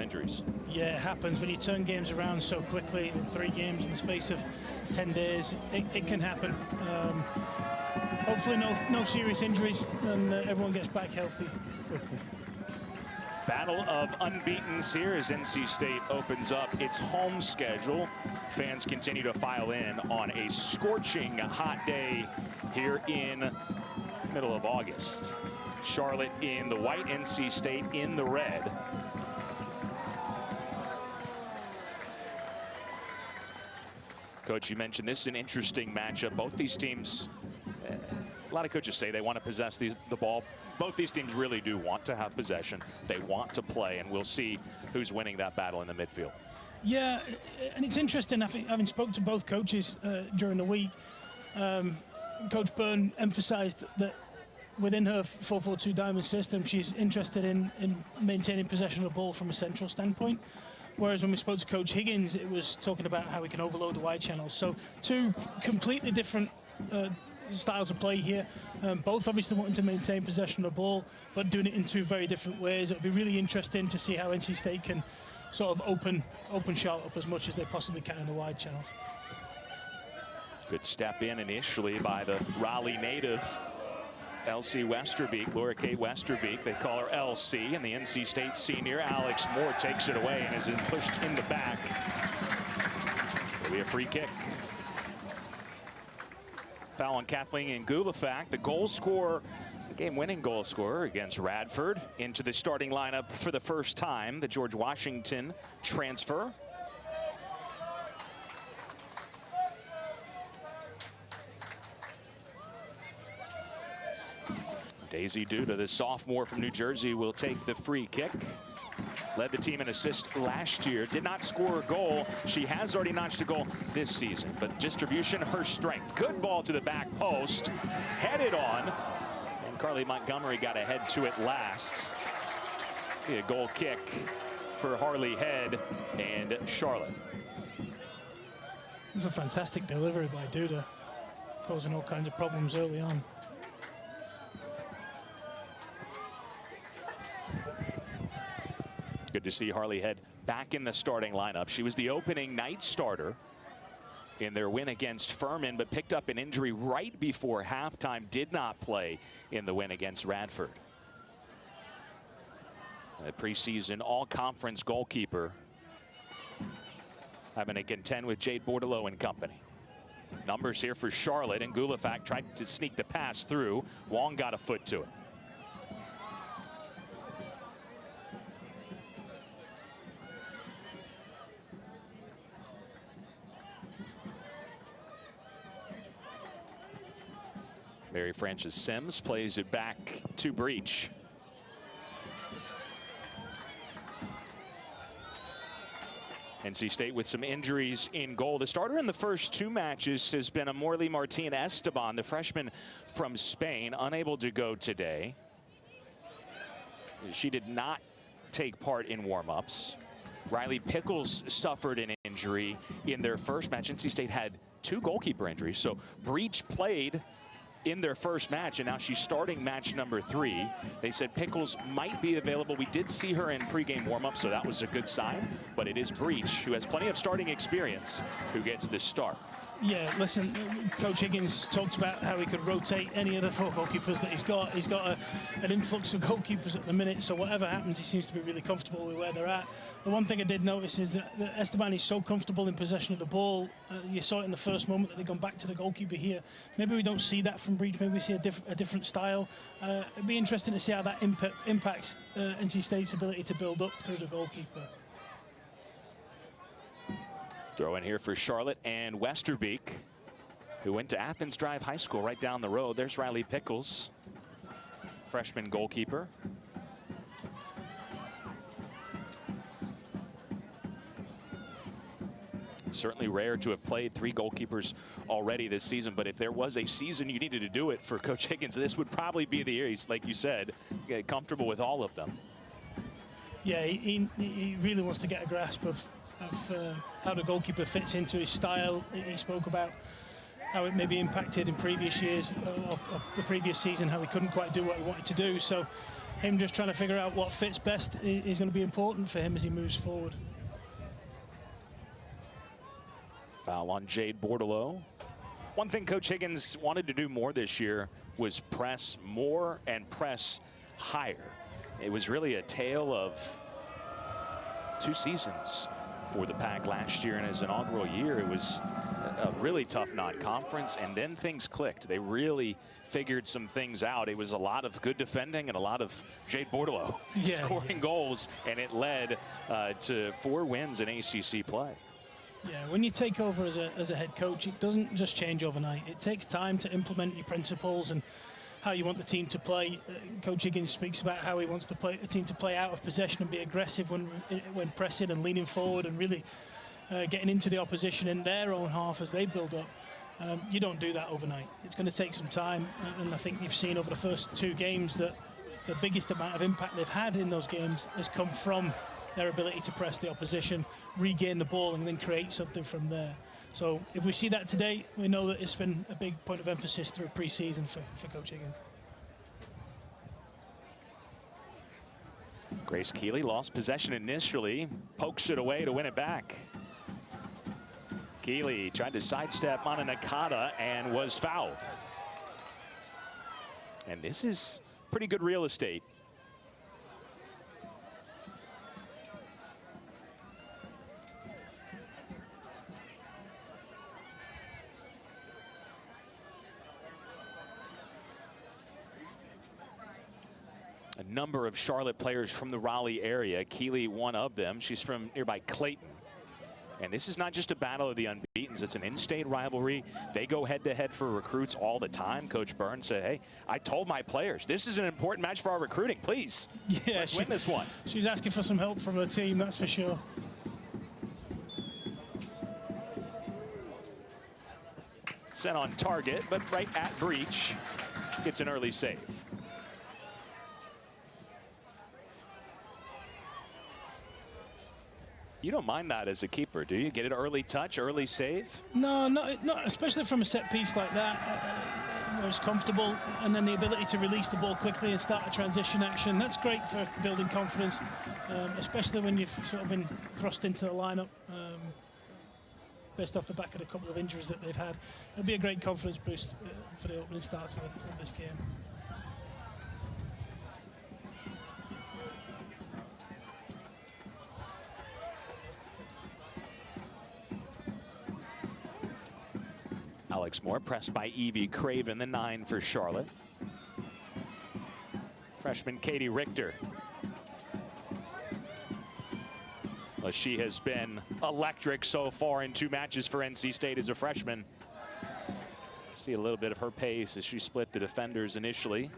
injuries. Yeah, it happens when you turn games around so quickly. 3 games in the space of 10 days, it can happen. Hopefully no serious injuries, and everyone gets back healthy quickly. Battle of unbeatens here as NC State opens up its home schedule. Fans continue to file in on a scorching hot day here in middle of August. Charlotte in the white, NC State in the red. Coach, you mentioned this is an interesting matchup. Both these teams, a lot of coaches say they want to possess the ball. Both these teams really do want to have possession. They want to play, and we'll see who's winning that battle in the midfield. Yeah, and it's interesting, having spoken to both coaches during the week, Coach Byrne emphasized that within her 4-4-2 diamond system, she's interested in maintaining possession of the ball from a central standpoint. Whereas when we spoke to Coach Higgins, it was talking about how we can overload the wide channels. So 2 completely different styles of play here. Both obviously wanting to maintain possession of the ball, but doing it in 2 very different ways. It'll be really interesting to see how NC State can sort of open Charlotte up as much as they possibly can in the wide channels. Good step in initially by the Raleigh native, LC Westerbeek, Laura Kate Westerbeek. They call her LC, and the NC State senior, Alex Moore, takes it away and is pushed in the back. It'll be a free kick. Foul on Kathleen Ngulafak, the goal scorer, the game-winning goal scorer against Radford, into the starting lineup for the first time, the George Washington transfer. Daisy Duda, the sophomore from New Jersey, will take the free kick. Led the team in assists last year, did not score a goal. She has already notched a goal this season, but distribution, her strength. Good ball to the back post, headed on, and Carly Montgomery got ahead to it last. A goal kick for Harley Head and Charlotte. It's a fantastic delivery by Duda, causing all kinds of problems early on. Good to see Harley Head back in the starting lineup. She was the opening night starter in their win against Furman, but picked up an injury right before halftime. Did not play in the win against Radford. A preseason all-conference goalkeeper having to contend with Jade Bordelot and company. Numbers here for Charlotte, and Ngulafak tried to sneak the pass through. Wong got a foot to it. Mary Frances Sims plays it back to Breach. NC State with some injuries in goal. The starter in the first 2 matches has been Amorly Martin Esteban, the freshman from Spain, unable to go today. She did not take part in warm-ups. Riley Pickles suffered an injury in their first match. NC State had 2 goalkeeper injuries, so Breach played in their first match, and now she's starting match number 3. They said Pickles might be available. We did see her in pregame warm-up, so that was a good sign. But it is Breach, who has plenty of starting experience, who gets this start. Yeah, listen, Coach Higgins talked about how he could rotate any of the 4 goalkeepers that he's got. He's got an influx of goalkeepers at the minute, so whatever happens, he seems to be really comfortable with where they're at. The one thing I did notice is that Esteban is so comfortable in possession of the ball. You saw it in the first moment that they've gone back to the goalkeeper here. Maybe we don't see that from Breach. Maybe we see a different style. It'd be interesting to see how that impacts NC State's ability to build up through the goalkeeper. Throw in here for Charlotte and Westerbeek, who went to Athens Drive High School right down the road. There's Riley Pickles, freshman goalkeeper. Certainly rare to have played 3 goalkeepers already this season, but if there was a season you needed to do it for Coach Higgins, this would probably be the year. He's, like you said, comfortable with all of them. Yeah, he really wants to get a grasp of how the goalkeeper fits into his style. He spoke about how it maybe impacted in previous years, or the previous season, how he couldn't quite do what he wanted to do. So him just trying to figure out what fits best is going to be important for him as he moves forward. Foul on Jade Bordelot. One thing Coach Higgins wanted to do more this year was press more and press higher. It was really a tale of 2 seasons for the Pack last year, and his inaugural year, it was a really tough non-conference, and then things clicked. They really figured some things out. It was a lot of good defending and a lot of Jade Bordelot scoring goals, and it led to 4 wins in ACC play. Yeah, when you take over as a head coach, it doesn't just change overnight. It takes time to implement your principles and how you want the team to play. Coach Higgins speaks about how he wants the team to play out of possession and be aggressive when pressing and leaning forward and really getting into the opposition in their own half as they build up. You don't do that overnight. It's going to take some time, and I think you've seen over the first 2 games that the biggest amount of impact they've had in those games has come from their ability to press the opposition, regain the ball, and then create something from there. So if we see that today, we know that it's been a big point of emphasis through pre-season for Coach Higgins. Grace Keeley lost possession initially, pokes it away to win it back. Keeley tried to sidestep on a Nakata and was fouled. And this is pretty good real estate. A number of Charlotte players from the Raleigh area. Keeley, one of them. She's from nearby Clayton. And this is not just a battle of the unbeatens. It's an in-state rivalry. They go head-to-head for recruits all the time. Coach Burns said, hey, I told my players, this is an important match for our recruiting. Please, let's win this one. She's asking for some help from her team, that's for sure. Set on target, but right at breach. Gets an early save. You don't mind that as a keeper, do you? Get an early touch, early save? No, not especially from a set piece like that, where it's comfortable, and then the ability to release the ball quickly and start a transition action. That's great for building confidence, especially when you've sort of been thrust into the lineup, based off the back of a couple of injuries that they've had. It'll be a great confidence boost for the opening starts of this game. Alex Moore pressed by Evie Craven, the 9 for Charlotte. Freshman Katie Richter. Well, she has been electric so far in 2 matches for NC State as a freshman. See a little bit of her pace as she split the defenders initially.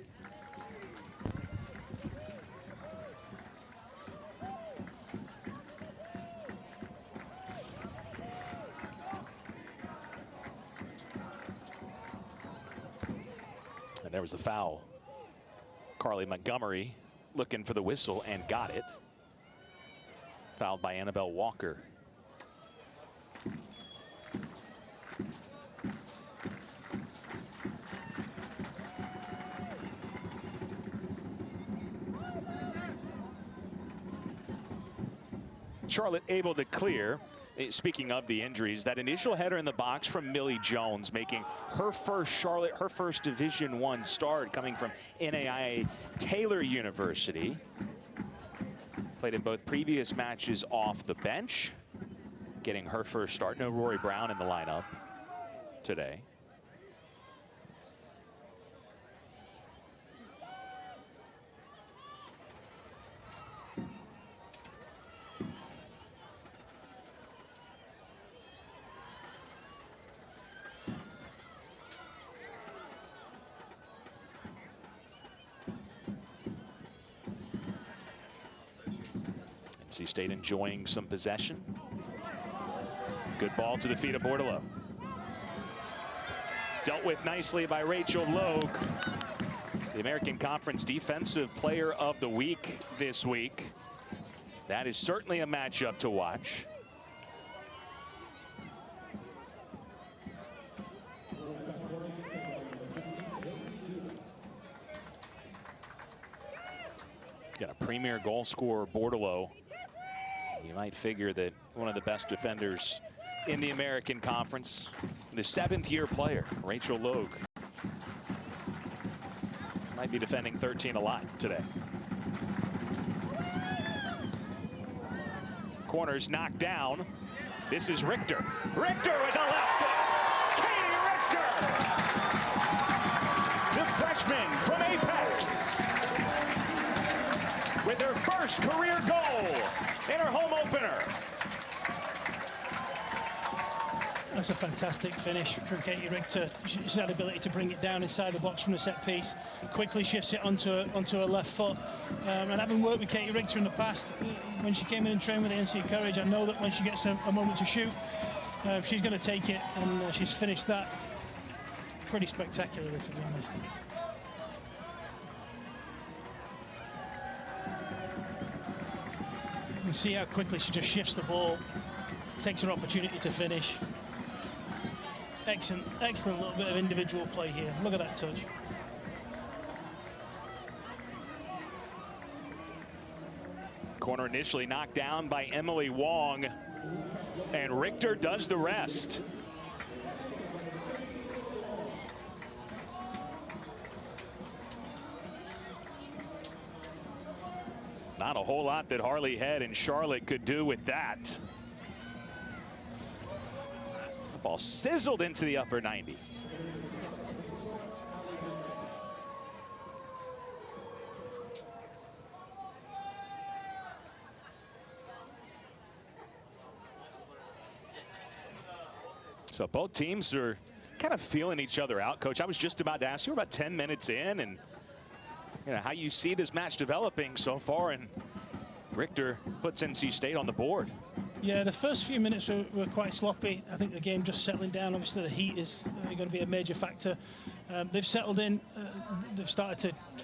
And there was the foul. Carly Montgomery looking for the whistle and got it. Fouled by Annabelle Walker. Charlotte able to clear. Speaking of the injuries, that initial header in the box from Millie Jones, making her first Division I start, coming from NAIA Taylor University. Played in both previous matches off the bench, getting her first start. No Rory Brown in the lineup today. NC State enjoying some possession. Good ball to the feet of Bordelot. Dealt with nicely by Rachel Logue. The American Conference Defensive Player of the Week this week. That is certainly a matchup to watch. premier goal scorer Bordelot. You might figure that one of the best defenders in the American Conference, the 7th-year player, Rachel Logue, might be defending 13 a lot today. Corner's knocked down. This is Richter. Richter with the left foot. Katie Richter, the freshman from Apex, with her first career goal in her home opener. That's a fantastic finish from Katie Richter. She's had the ability to bring it down inside the box from the set piece, quickly shifts it onto her left foot. And having worked with Katie Richter in the past, when she came in and trained with the NC Courage, I know that when she gets a moment to shoot, she's going to take it, and she's finished that pretty spectacularly, to be honest. You can see how quickly she just shifts the ball, takes her opportunity to finish. Excellent little bit of individual play here. Look at that touch. Corner initially knocked down by Emily Wong, and Richter does the rest. Not a whole lot that Harley Head and Charlotte could do with that. The ball sizzled into the upper 90. So both teams are kind of feeling each other out. Coach, I was just about to ask you, we're about 10 minutes in, and you know how you see this match developing so far, and Richter puts NC State on the board. Yeah, the first few minutes were quite sloppy. I think the game just settling down. Obviously, the heat is going to be a major factor. They've settled in. NC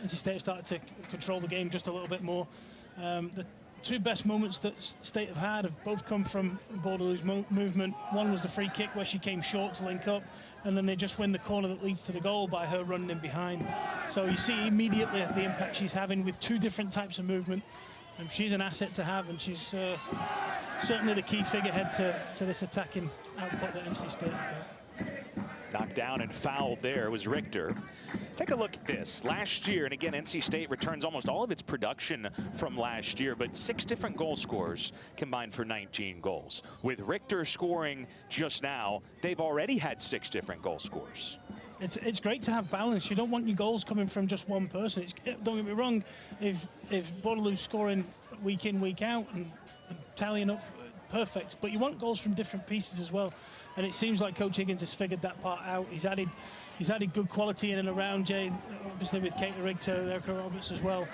State have started to control the game just a little bit more. The two best moments that State have had have both come from Bordelot's movement. One was the free kick where she came short to link up, and then they just win the corner that leads to the goal by her running in behind. So you see immediately the impact she's having with two different types of movement. And she's an asset to have, and she's certainly the key figurehead to this attacking output that NC State have got. Knocked down and fouled there was Richter. Take a look at this. Last year, and again, NC State returns almost all of its production from last year, but 6 different goal scorers combined for 19 goals. With Richter scoring just now, they've already had 6 different goal scorers. It's great to have balance. You don't want your goals coming from just one person. Don't get me wrong, if Bordelot's scoring week in, week out and tallying up, perfect. But you want goals from different pieces as well. And it seems like Coach Higgins has figured that part out. He's added good quality in and around Jade, obviously with Katie Richter, Erica Roberts as well.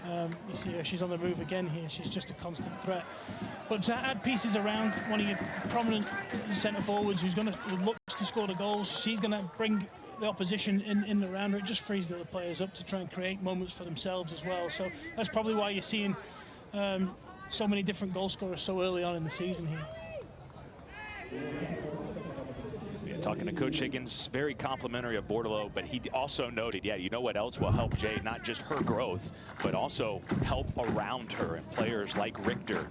You see her, she's on the move again here. She's just a constant threat. But to add pieces around one of your prominent centre forwards who looks to score the goals, she's going to bring the opposition in and around her. It just frees the other players up to try and create moments for themselves as well. So that's probably why you're seeing so many different goal scorers so early on in the season here. Yeah, talking to Coach Higgins, very complimentary of Bordelot, but he also noted, yeah, you know what else will help Jade? Not just her growth, but also help around her and players like Richter.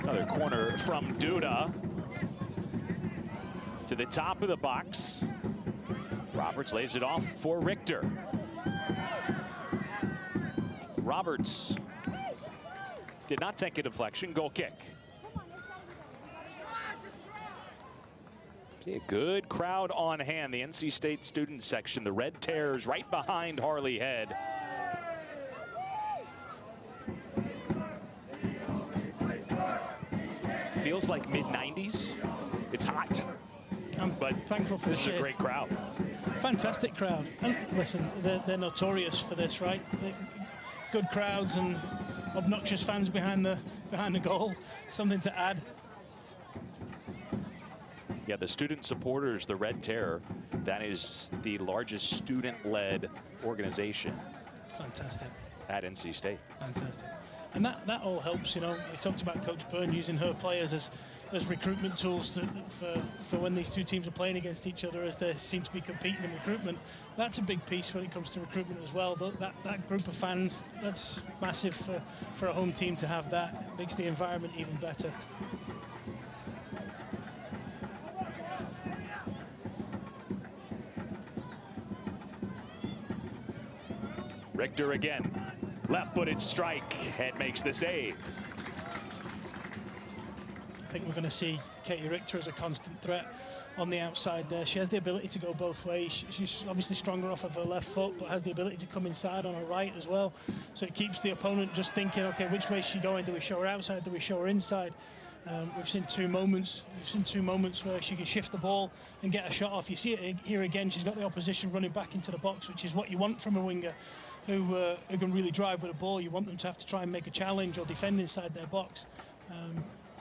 Another corner from Duda. To the top of the box. Roberts lays it off for Richter. Roberts did not take a deflection. Goal kick. See a good crowd on hand. The NC State student section. The Red Terrors right behind Harley Head. Feels like mid-90s. It's hot. But thankful for this is a great crowd. Fantastic crowd. And listen, they're notorious for this, right? Good crowds and obnoxious fans behind the goal. Something to add. Yeah, the student supporters, the Red Terror, that is the largest student-led organization. Fantastic. at NC State. Fantastic. And that all helps, you know. We talked about Coach Byrne using her players as recruitment tools for when these two teams are playing against each other, as they seem to be competing in recruitment. That's a big piece when it comes to recruitment as well. But that group of fans, that's massive for a home team to have that. It makes the environment even better. Richter again. Left-footed strike. Head makes the save. I think we're going to see Katie Richter as a constant threat on the outside there. She has the ability to go both ways. She's obviously stronger off of her left foot, but has the ability to come inside on her right as well. So it keeps the opponent just thinking, okay, which way is she going? Do we show her outside? Do we show her inside? We've seen two moments where she can shift the ball and get a shot off. You see it here again. She's got the opposition running back into the box, which is what you want from a winger who can really drive with the ball. You want them to have to try and make a challenge or defend inside their box.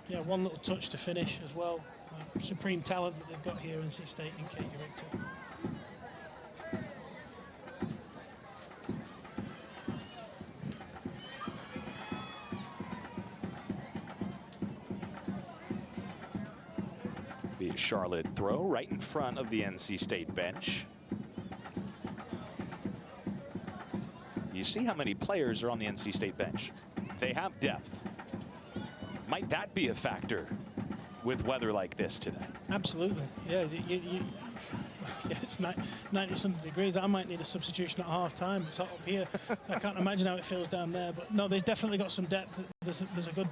Yeah, one little touch to finish as well. Supreme talent that they've got here in NC State and Katie Richter. Be a Charlotte throw right in front of the NC State bench. You see how many players are on the NC State bench. They have depth. Might that be a factor with weather like this today? Absolutely. Yeah, it's 90-something degrees. I might need a substitution at half-time. It's hot up here. I can't imagine how it feels down there. But no, they've definitely got some depth. There's a good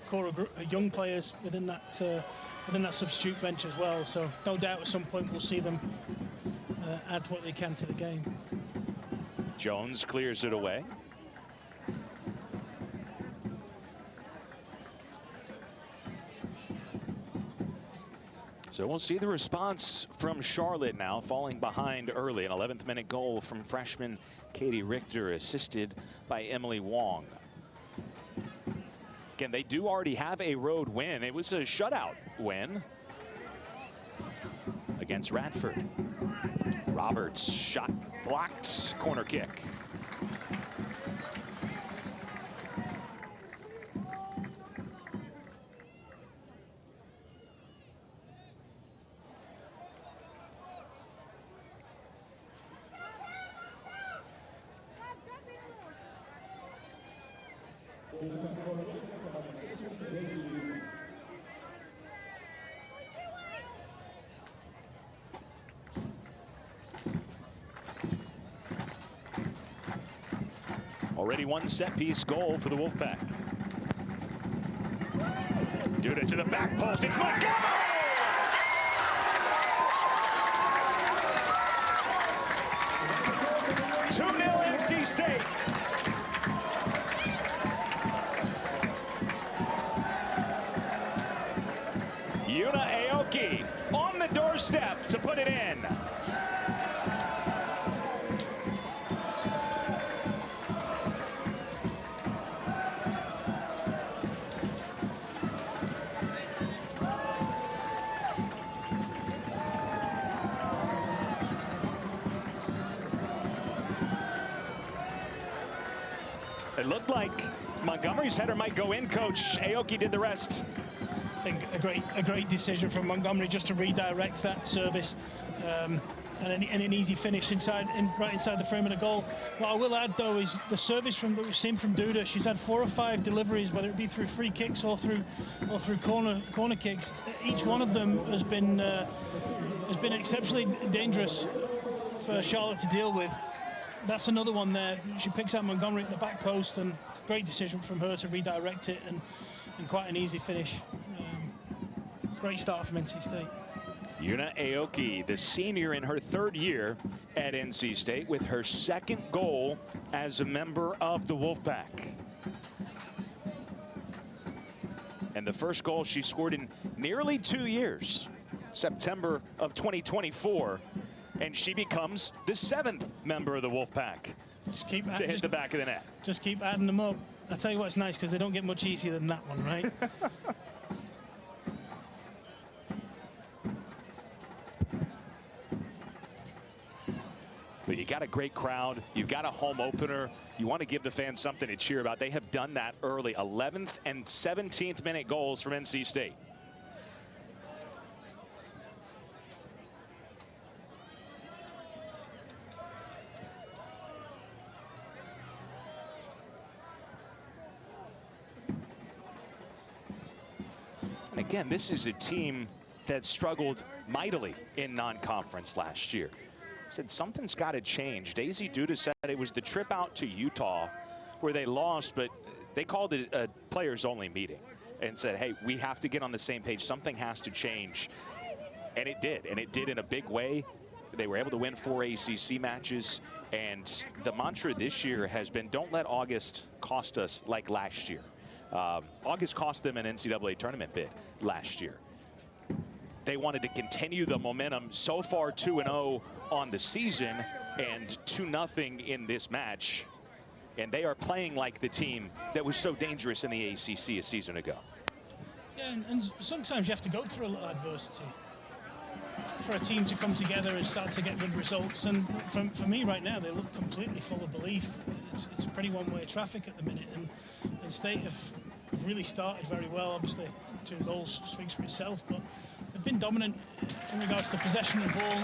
core of young players within that substitute bench as well. So no doubt at some point we'll see them add what they can to the game. Jones clears it away. So we'll see the response from Charlotte now, falling behind early. An 11th minute goal from freshman Katie Richter, assisted by Emily Wong. Again, they do already have a road win. It was a shutout win against Radford. Roberts shot blocked, corner kick. Already one set-piece goal for the Wolfpack. Duda to the back post. It's Montgomery! 2-0 NC State. Yuna Aoki on the doorstep to put it in. It looked like Montgomery's header might go in, Coach. Aoki did the rest. I think a great decision from Montgomery just to redirect that service and an easy finish right inside the frame of the goal. What I will add though is the service that we've seen from Duda. She's had 4 or 5 deliveries, whether it be through free kicks or through corner kicks. Each one of them has been exceptionally dangerous for Charlotte to deal with. That's another one there. She picks out Montgomery at the back post, and great decision from her to redirect it, and quite an easy finish. Great start from NC State. Yuna Aoki, the senior in her 3rd year at NC State, with her 2nd goal as a member of the Wolfpack. And the first goal she scored in nearly 2 years, September of 2024. And she becomes the 7th member of the Wolfpack to hit the back of the net. Just keep adding them up. I'll tell you what's nice, because they don't get much easier than that one, right? But you got got a great crowd. You've got a home opener. You want to give the fans something to cheer about. They have done that early. 11th and 17th minute goals from NC State. And again, this is a team that struggled mightily in non-conference last year. Said something's got to change. Daisy Duda said it was the trip out to Utah where they lost, but they called it a players-only meeting and said, hey, we have to get on the same page. Something has to change. And it did in a big way. They were able to win 4 ACC matches. And the mantra this year has been, don't let August cost us like last year. August cost them an NCAA tournament bid last year. They wanted to continue the momentum. So far 2-0 on the season and 2-0 in this match. And they are playing like the team that was so dangerous in the ACC a season ago. Yeah, and sometimes you have to go through a little adversity for a team to come together and start to get good results. And for me right now, they look completely full of belief. It's pretty one-way traffic at the minute. And State have really started very well. Obviously, 2 goals speaks for itself, but they've been dominant in regards to possession of the ball.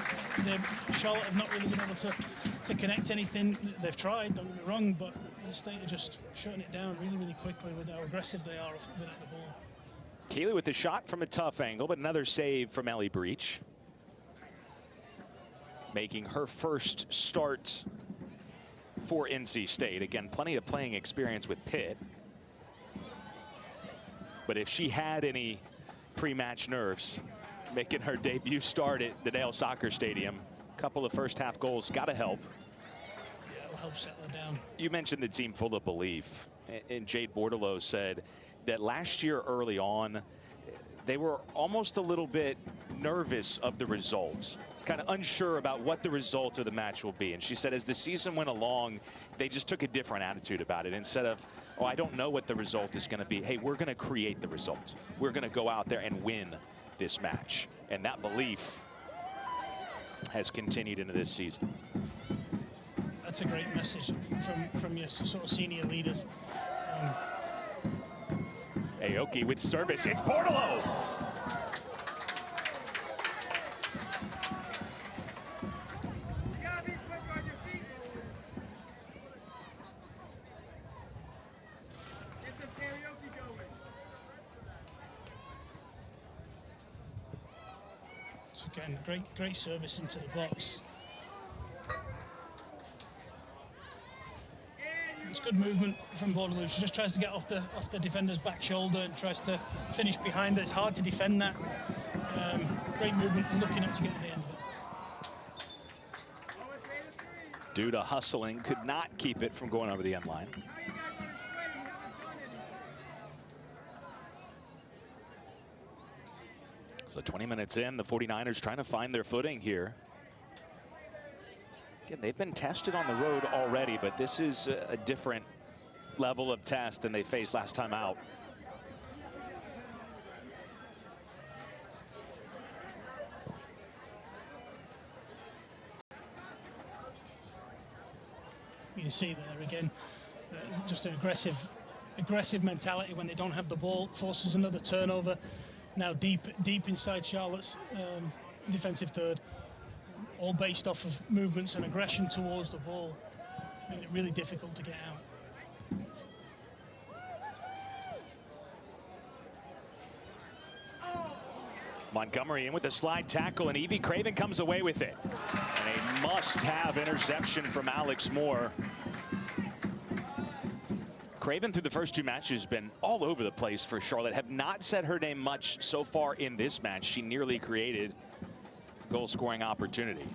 Charlotte have not really been able to connect anything. They've tried, don't get me wrong, but the State are just shutting it down really, really quickly with how aggressive they are without the ball. Keeley with the shot from a tough angle, but another save from Ellie Breach. Making her first start for NC State. Again, plenty of playing experience with Pitt. But if she had any pre-match nerves, making her debut start at the Dale Soccer Stadium, a couple of first half goals got to help. Yeah, it'll help settle her down. You mentioned the team full of belief, and Jade Bordelot said that last year early on, they were almost a little bit nervous of the results, kind of unsure about what the result of the match will be. And she said as the season went along, they just took a different attitude about it. Instead of, oh, I don't know what the result is going to be. Hey, we're going to create the result. We're going to go out there and win this match. And that belief has continued into this season. That's a great message from your sort of senior leaders. Aoki with service. It's Bordelot. So again, great service into the box. It's good movement from Bordelot. She just tries to get off the defender's back shoulder and tries to finish behind her. It's hard to defend that. Great movement and looking up to get to the end of it. Duda hustling, could not keep it from going over the end line. So 20 minutes in, the 49ers trying to find their footing here. Again, they've been tested on the road already, but this is a different level of test than they faced last time out. You see there again, just an aggressive mentality when they don't have the ball, forces another turnover. Now deep inside Charlotte's defensive third, all based off of movements and aggression towards the ball, making it really difficult to get out. Montgomery in with the slide tackle, and Evie Craven comes away with it. And a must-have interception from Alex Moore. Craven through the first 2 matches has been all over the place for Charlotte. Have not said her name much so far in this match. She nearly created goal-scoring opportunity.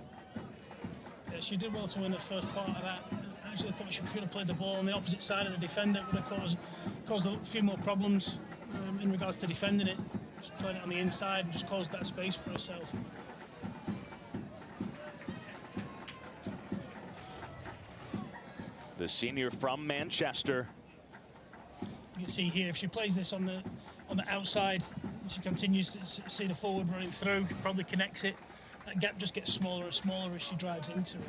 Yeah, she did well to win the first part of that. I actually thought she should have played the ball on the opposite side of the defender. It would have caused a few more problems in regards to defending it. She played it on the inside and just closed that space for herself. The senior from Manchester. You can see here, if she plays this on the outside, she continues to see the forward running through, probably connects it. That gap just gets smaller and smaller as she drives into it.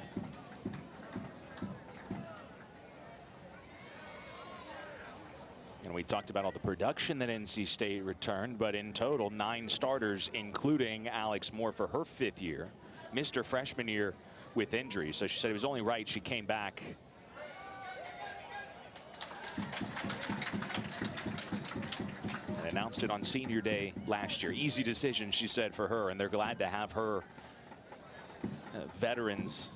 And we talked about all the production that NC State returned, but in total, 9 starters, including Alex Moore for her 5th year. Missed her freshman year with injury, so she said it was only right she came back. And announced it on senior day last year. Easy decision, she said, for her, and they're glad to have her veterans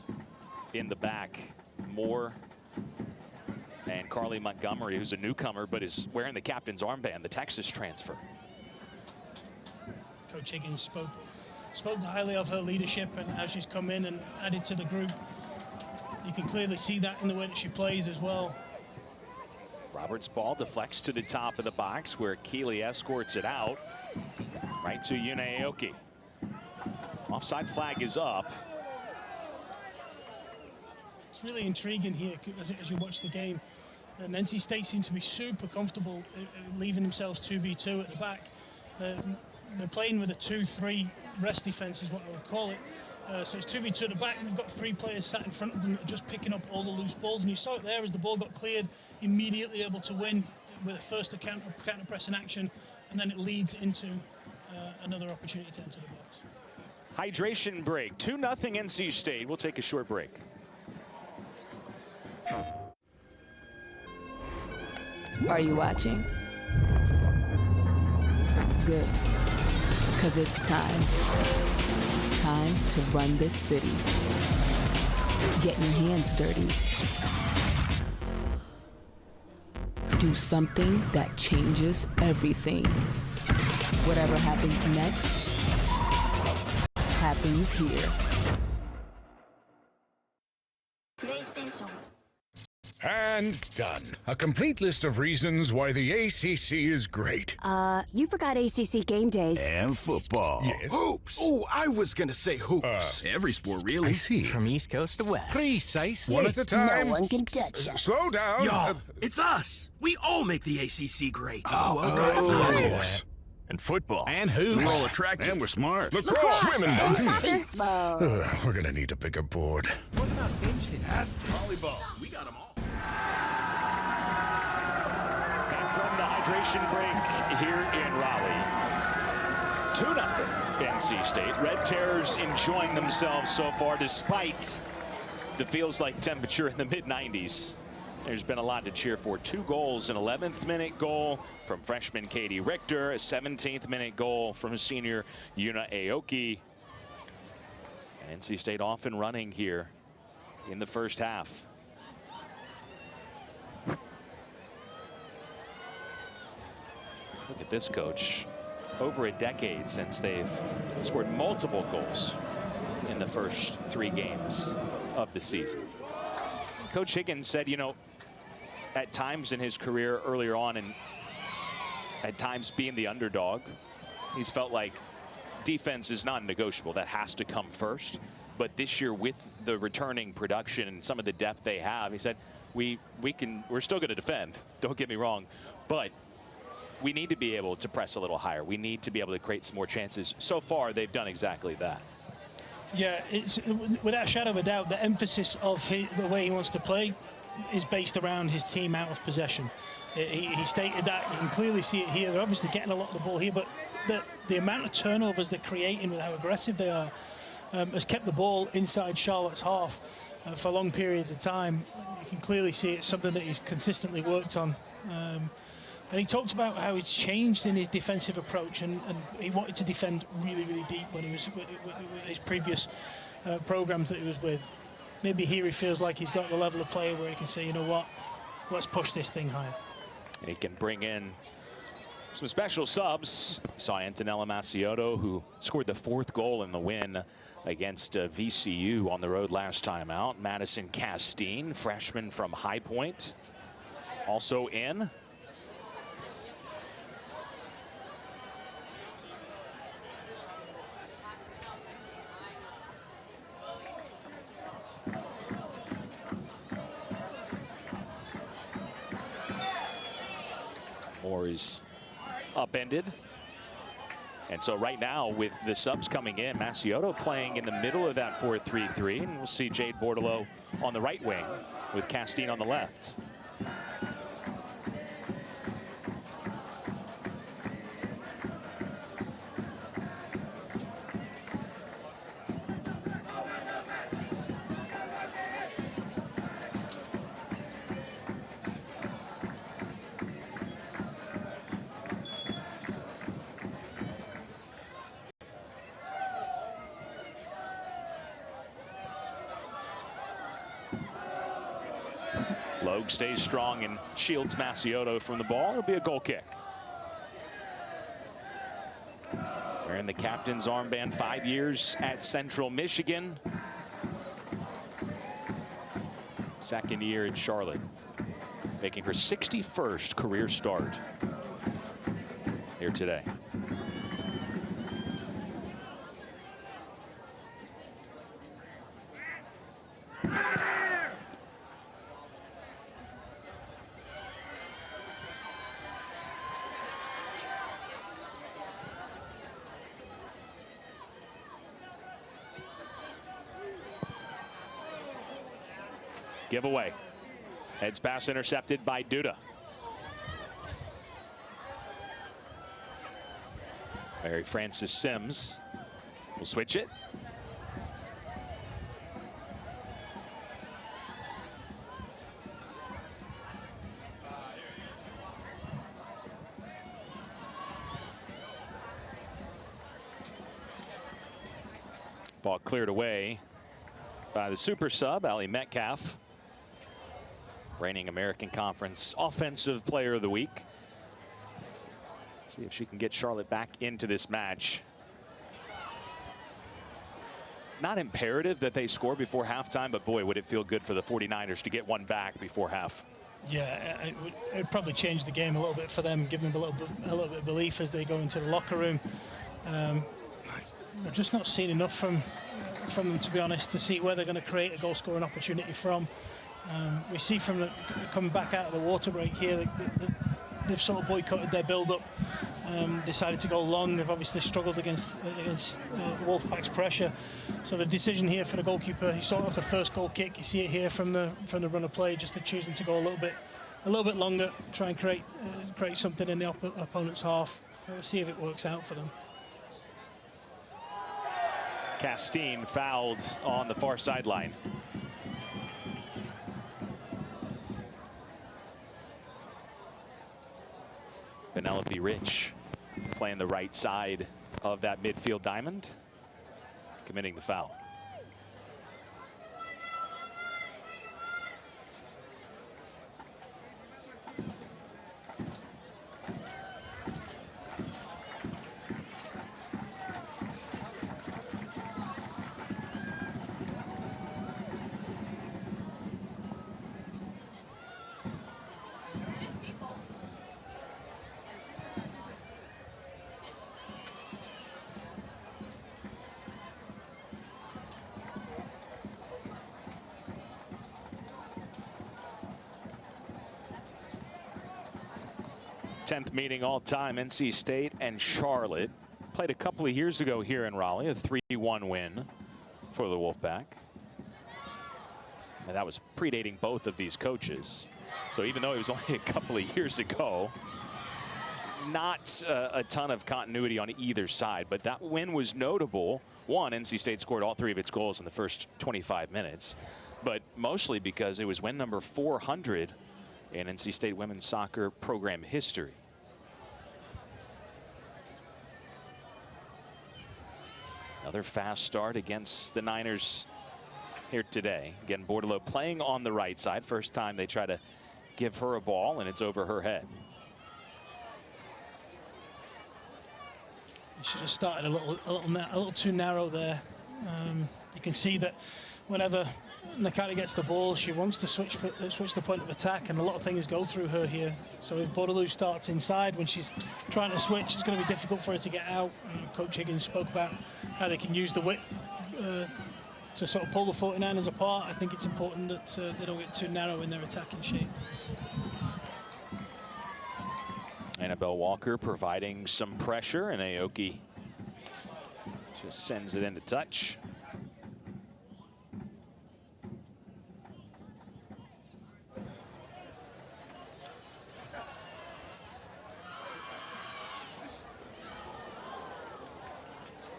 in the back. Moore and Carly Montgomery, who's a newcomer but is wearing the captain's armband, the Texas transfer. Coach Higgins spoke highly of her leadership and how she's come in and added to the group. You can clearly see that in the way that she plays as well. Roberts' ball deflects to the top of the box where Keeley escorts it out. Right to Yuna Aoki. Offside flag is up. It's really intriguing here as you watch the game. And NC State seems to be super comfortable leaving themselves 2v2 at the back. They're playing with a 2-3 rest defense is what I would call it. So it's 2v2 at the back, and they've got 3 players sat in front of them just picking up all the loose balls. And you saw it there as the ball got cleared, immediately able to win with a first counter press in action, and then it leads into another opportunity to enter the box. Hydration break. 2-0 NC State. We'll take a short break. Are you watching? Good. Because it's time. Time to run this city. Get your hands dirty. Do something that changes everything. Whatever happens next, happens here. PlayStation. And done. A complete list of reasons why the ACC is great. You forgot ACC game days. And football. Yes. Hoops. Oh, I was gonna say hoops. Every sport, really. I see. From East Coast to West. Precisely. One at a time. No one can touch us. Slow down. Yo, it's us. We all make the ACC great. Oh, okay. Yes. And football. And hoops. We're all attractive. And we're smart. Lacrosse. Swimming. Baseball. We're gonna need a bigger board. What about fantastic volleyball? We got them all. And from the hydration break here in Raleigh, 2-0 NC State. Red Terrors enjoying themselves so far despite the feels-like temperature in the mid-90s. There's been a lot to cheer for. 2 goals, an 11th minute goal from freshman Katie Richter, a 17th minute goal from senior Yuna Aoki. And NC State off and running here in the first half. Look at this, coach. Over a decade since they've scored multiple goals in the first 3 games of the season. Coach Higgins said, you know, at times in his career earlier on, and at times being the underdog, he's felt like defense is non-negotiable. That has to come first. But this year, with the returning production and some of the depth they have, he said, we're still going to defend. Don't get me wrong, but we need to be able to press a little higher. We need to be able to create some more chances. So far, they've done exactly that. Yeah, it's without a shadow of a doubt, the emphasis of the way he wants to play is based around his team out of possession. He stated that. You can clearly see it here. They're obviously getting a lot of the ball here, but the amount of turnovers they're creating with how aggressive they are has kept the ball inside Charlotte's half for long periods of time. You can clearly see it's something that he's consistently worked on. And he talked about how he's changed in his defensive approach, and he wanted to defend really, really deep when he was with his previous programs that he was with. Maybe here he feels like he's got the level of player where he can say, you know what, let's push this thing higher. And he can bring in some special subs. Saw Antonella Maciotto, who scored the 4th goal in the win against VCU on the road last time out. Madison Castine, freshman from High Point, also in. Moore is upended. And so right now, with the subs coming in, Maciotto playing in the middle of that 4-3-3, and we'll see Jade Bordelot on the right wing with Castine on the left. Logue stays strong and shields Masiotto from the ball. It'll be a goal kick. Wearing the captain's armband, 5 years at Central Michigan. Second year in Charlotte, making her 61st career start here today. Giveaway. Heads pass intercepted by Duda. Mary Frances Sims will switch it. Ball cleared away by the super sub, Allie Metcalf. Reigning American Conference Offensive Player of the Week. See if she can get Charlotte back into this match. Not imperative that they score before halftime, but boy, would it feel good for the 49ers to get one back before half. Yeah, it would probably change the game a little bit for them, give them a little bit of belief as they go into the locker room. I've just not seen enough from them, to be honest, to see where they're going to create a goal scoring opportunity from. We see from coming back out of the water break here, they've sort of boycotted their build-up, decided to go long. They've obviously struggled against Wolfpack's pressure. So the decision here for the goalkeeper, he saw it off the first goal kick. You see it here from the run of play, just choosing to go a little bit longer, try and create something in the opponent's half. We'll see if it works out for them. Castine fouled on the far sideline. Penelope Rich playing the right side of that midfield diamond, committing the foul. Tenth meeting all time, NC State and Charlotte. Played a couple of years ago here in Raleigh, a 3-1 win for the Wolfpack. And that was predating both of these coaches. So even though it was only a couple of years ago, not a ton of continuity on either side, but that win was notable. One, NC State scored all 3 of its goals in the first 25 minutes, but mostly because it was win number 400 in NC State women's soccer program history. Another fast start against the Niners here today. Again, Bordelot playing on the right side. First time they try to give her a ball, and it's over her head. Should have started a little too narrow there. You can see that whenever Nakata gets the ball, she wants to switch the point of attack, and a lot of things go through her here. So if Bordelot starts inside when she's trying to switch, it's going to be difficult for her to get out. Coach Higgins spoke about how they can use the width to sort of pull the 49ers apart. I think it's important that they don't get too narrow in their attacking shape. Annabelle Walker providing some pressure, and Aoki just sends it into touch.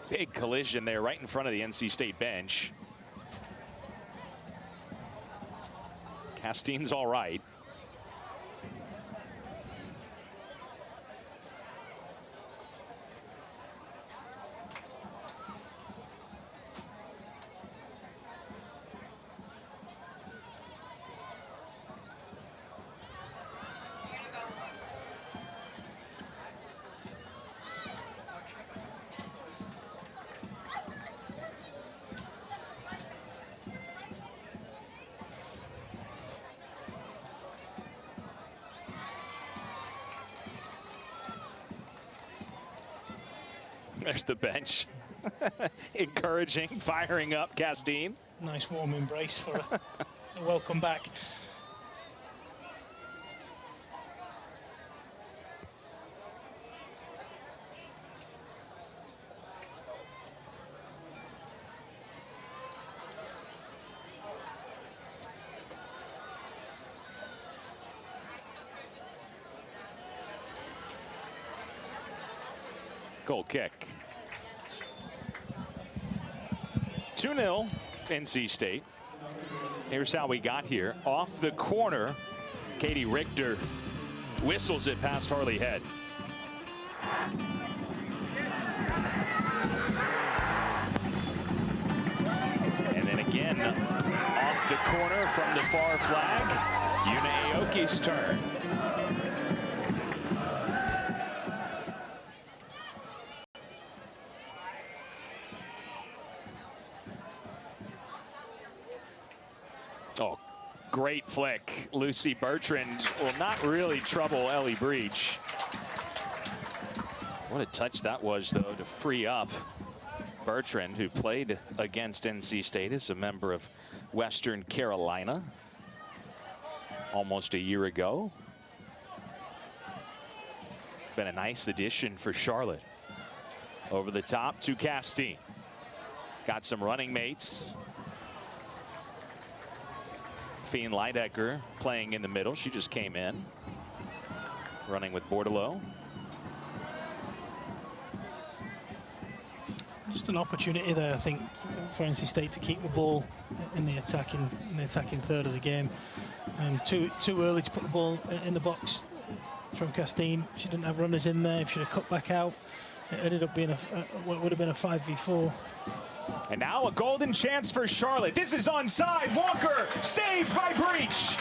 Big collision there right in front of the NC State bench. Castine's all right. There's the bench. Encouraging, firing up Castine. Nice warm embrace for a welcome back. Goal kick. 2-0 NC State. Here's how we got here. Off the corner, Katie Richter whistles it past Harley Head. And then again, off the corner from the far flag, Yuna Aoki's turn. Oh, great flick. Lucy Bertrand will not really trouble Ellie Breach. What a touch that was, though, to free up Bertrand, who played against NC State as a member of Western Carolina almost a year ago. Been a nice addition for Charlotte. Over the top to Castine. Got some running mates. Fien Leidecker playing in the middle. She just came in. Running with Bordelot. Just an opportunity there, I think, for NC State to keep the ball in the attacking third of the game. Too early to put the ball in the box from Castine. She didn't have runners in there. If she'd have cut back out, it ended up being what would have been a 5v4. And now a golden chance for Charlotte. This is onside. Walker saved by Breach.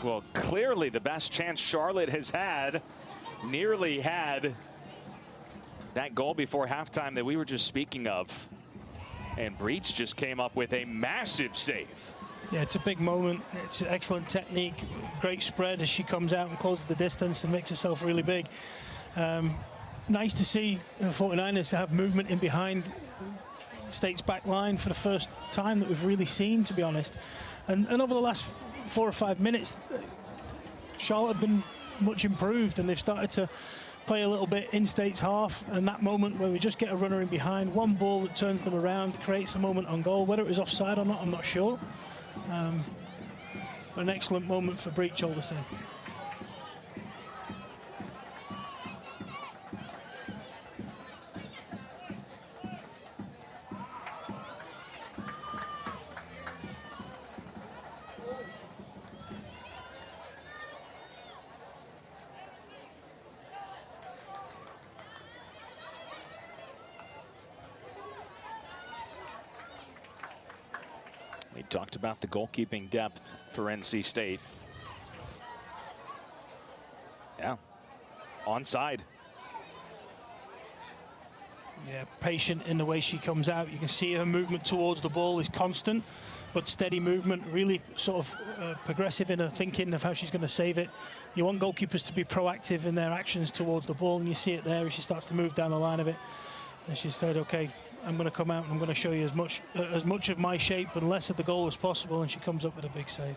Well, clearly the best chance Charlotte has had. Nearly had that goal before halftime that we were just speaking of. And Breach just came up with a massive save. Yeah, it's a big moment. It's excellent technique, great spread as she comes out and closes the distance and makes herself really big. Nice to see the 49ers have movement in behind State's back line for the first time that we've really seen, to be honest. And over the last 4 or 5 minutes, Charlotte have been much improved, and they've started to play a little bit in State's half. And that moment where we just get a runner in behind, one ball that turns them around, creates a moment on goal. Whether it was offside or not, I'm not sure. An excellent moment for Breach all the same. We talked about the goalkeeping depth for NC State. Yeah, onside. Yeah, patient in the way she comes out. You can see her movement towards the ball is constant, but steady movement, really sort of progressive in her thinking of how she's going to save it. You want goalkeepers to be proactive in their actions towards the ball, and you see it there as she starts to move down the line of it. And she said, okay, I'm going to come out and I'm going to show you as much of my shape and less of the goal as possible, and she comes up with a big save.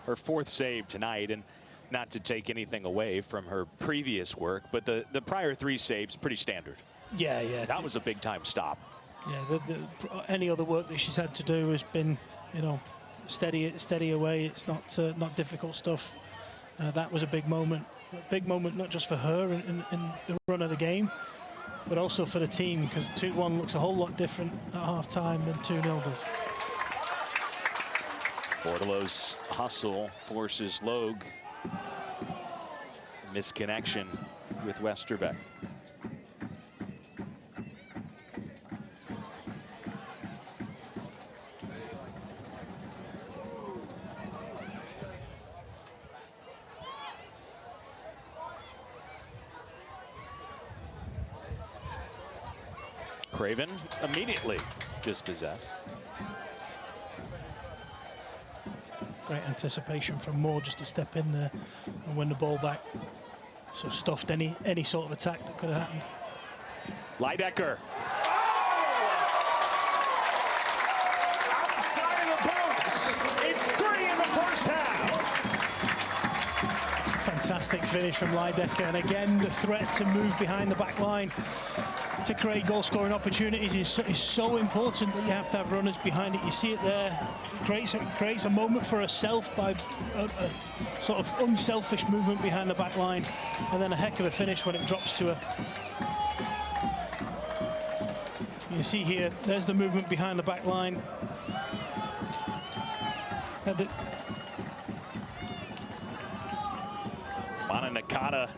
Her 4th save tonight, and not to take anything away from her previous work, but the prior 3 saves pretty standard. Yeah. That was a big time stop. Yeah, any other work that she's had to do has been, you know, steady away. It's not difficult stuff. That was a big moment not just for her in the run of the game, but also for the team, because 2-1 looks a whole lot different at half-time than 2-0 does. Bordelot's hustle forces Logue. Misconnection with Westerbeck. Craven immediately dispossessed. Great anticipation from Moore just to step in there and win the ball back. So stuffed any sort of attack that could have happened. Leidecker. Outside of the post. It's 3 in the first half. Fantastic finish from Leidecker, and again the threat to move behind the back line to create goal scoring opportunities is so important that you have to have runners behind it. You see it there. It creates a moment for herself by a sort of unselfish movement behind the back line, and then a heck of a finish when it drops to her. You see here, there's the movement behind the back line. Mana Nakata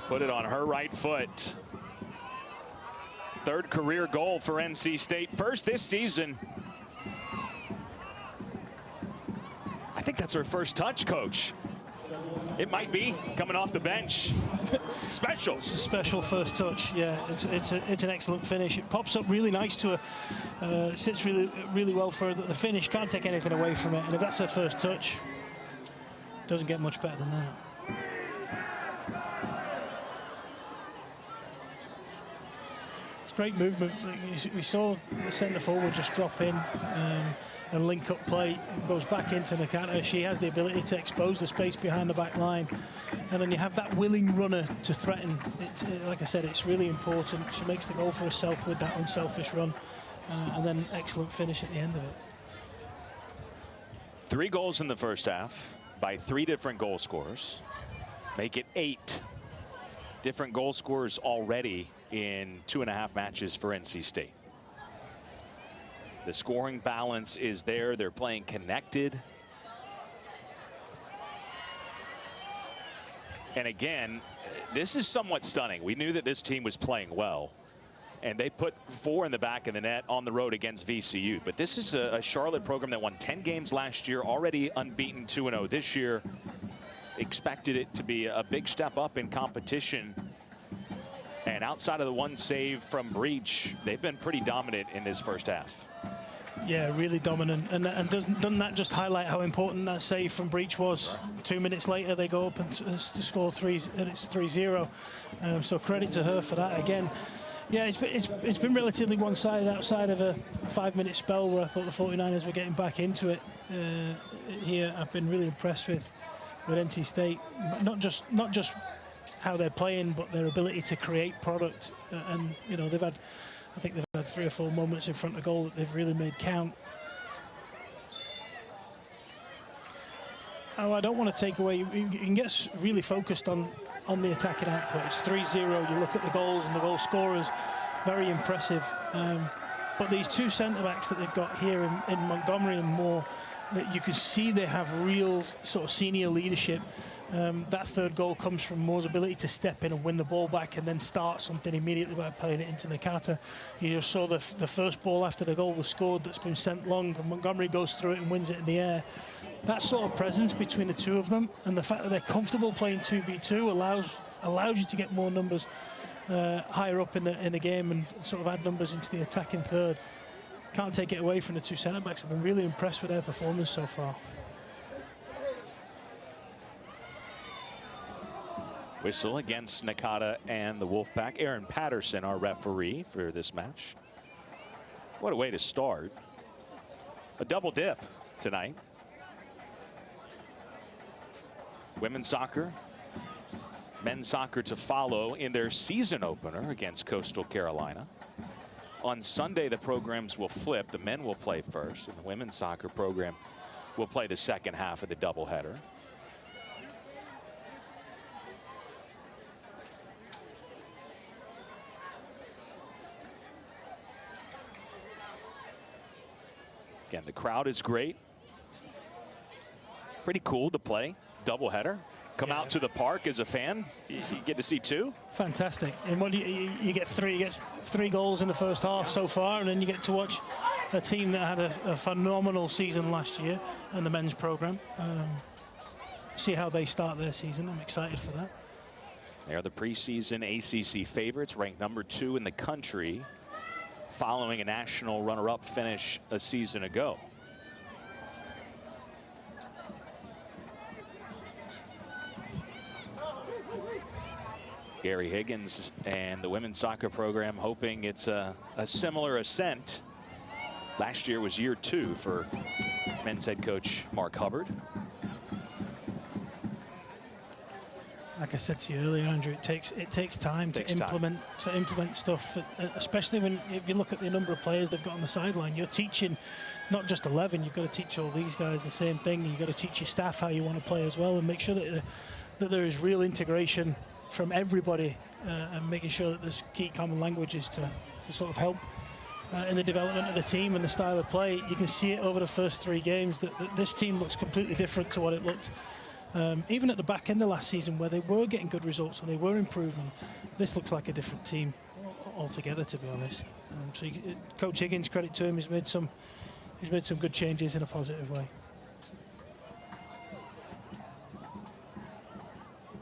put it on her right foot. Third career goal for NC State. First this season. I think that's her first touch, Coach. It might be coming off the bench. Special. It's a special first touch. Yeah, it's an excellent finish. It pops up really nice to her. Sits really well for her. The finish can't take anything away from it. And if that's her first touch, doesn't get much better than that. It's great movement. We saw the centre forward just drop in and link up play. It goes back into Nakata. She has the ability to expose the space behind the back line, and then you have that willing runner to threaten. Like I said, it's really important. She makes the goal for herself with that unselfish run, and then excellent finish at the end of it. 3 goals in the first half by 3 different goal scorers. Make it 8 different goal scorers already in 2.5 matches for NC State. The scoring balance is there. They're playing connected. And again, this is somewhat stunning. We knew that this team was playing well, and they put 4 in the back of the net on the road against VCU. But this is a Charlotte program that won 10 games last year, already unbeaten 2-0 this year. Expected it to be a big step up in competition. And outside of the one save from Breach, they've been pretty dominant in this first half. Yeah, really dominant. And doesn't that just highlight how important that save from Breach was? 2 minutes later, they go up and score 3, and it's 3-0. So credit to her for that again. Yeah, it's been relatively one-sided outside of a 5-minute spell where I thought the 49ers were getting back into it. Here, I've been really impressed with NC State. Not just how they're playing, but their ability to create product. And you know, I think they've had 3 or 4 moments in front of goal that they've really made count. Oh, I don't want to take away. You can get really focused on the attacking output. It's 3-0. You look at the goals and the goal scorers, very impressive. But these 2 centre backs that they've got here in Montgomery and Moore, you can see they have real sort of senior leadership. That 3rd goal comes from Moore's ability to step in and win the ball back and then start something immediately by playing it into Nakata. You just saw the first ball after the goal was scored that's been sent long, and Montgomery goes through it and wins it in the air. That sort of presence between the 2 of them, and the fact that they're comfortable playing 2v2 allows you to get more numbers higher up in the game and sort of add numbers into the attacking third. Can't take it away from the 2 centre backs. I've been really impressed with their performance so far. Whistle against Nakata and the Wolfpack. Aaron Patterson, our referee for this match. What a way to start. A double dip tonight. Women's soccer, men's soccer to follow in their season opener against Coastal Carolina. On Sunday, the programs will flip. The men will play first, and the women's soccer program will play the second half of the doubleheader. Again, the crowd is great. Pretty cool to play doubleheader. Come out to the park as a fan. You get to see 2. Fantastic. And what you get 3? You get 3 goals in the first half so far, and then you get to watch a team that had a phenomenal season last year in the men's program. See how they start their season. I'm excited for that. They are the preseason ACC favorites, ranked #2 in the country, following a national runner-up finish a season ago. Gary Higgins and the women's soccer program hoping it's a similar ascent. Last year was year 2 for men's head coach Mark Hubbard. Like I said to you earlier, Andrew, it takes time to implement stuff, especially if you look at the number of players they've got on the sideline. You're teaching not just 11, you've got to teach all these guys the same thing. You've got to teach your staff how you want to play as well, and make sure that there is real integration from everybody, and making sure that there's key common languages to sort of help in the development of the team and the style of play. You can see it over the first 3 games that this team looks completely different to what it looked even at the back end of last season, where they were getting good results and they were improving. This looks like a different team altogether, to be honest. So Coach Higgins, credit to him, he's made some good changes in a positive way.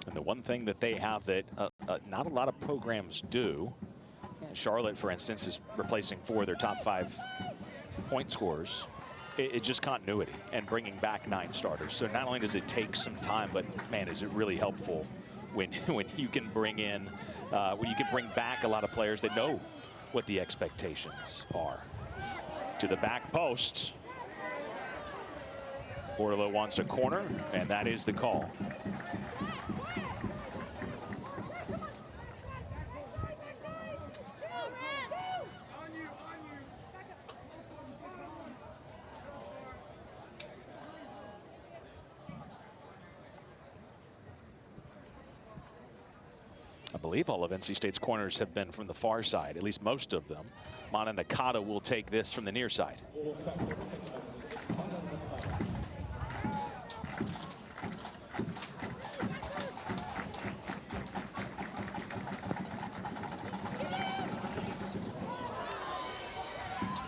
And the one thing that they have that not a lot of programs do, Charlotte, for instance, is replacing 4 of their top 5 point scorers. It's just continuity and bringing back 9 starters. So not only does it take some time, but man, is it really helpful when you can bring in, when you can bring back a lot of players that know what the expectations are. To the back post. Bordelot wants a corner, and that is the call. I believe all of NC State's corners have been from the far side, at least most of them. Nakata will take this from the near side.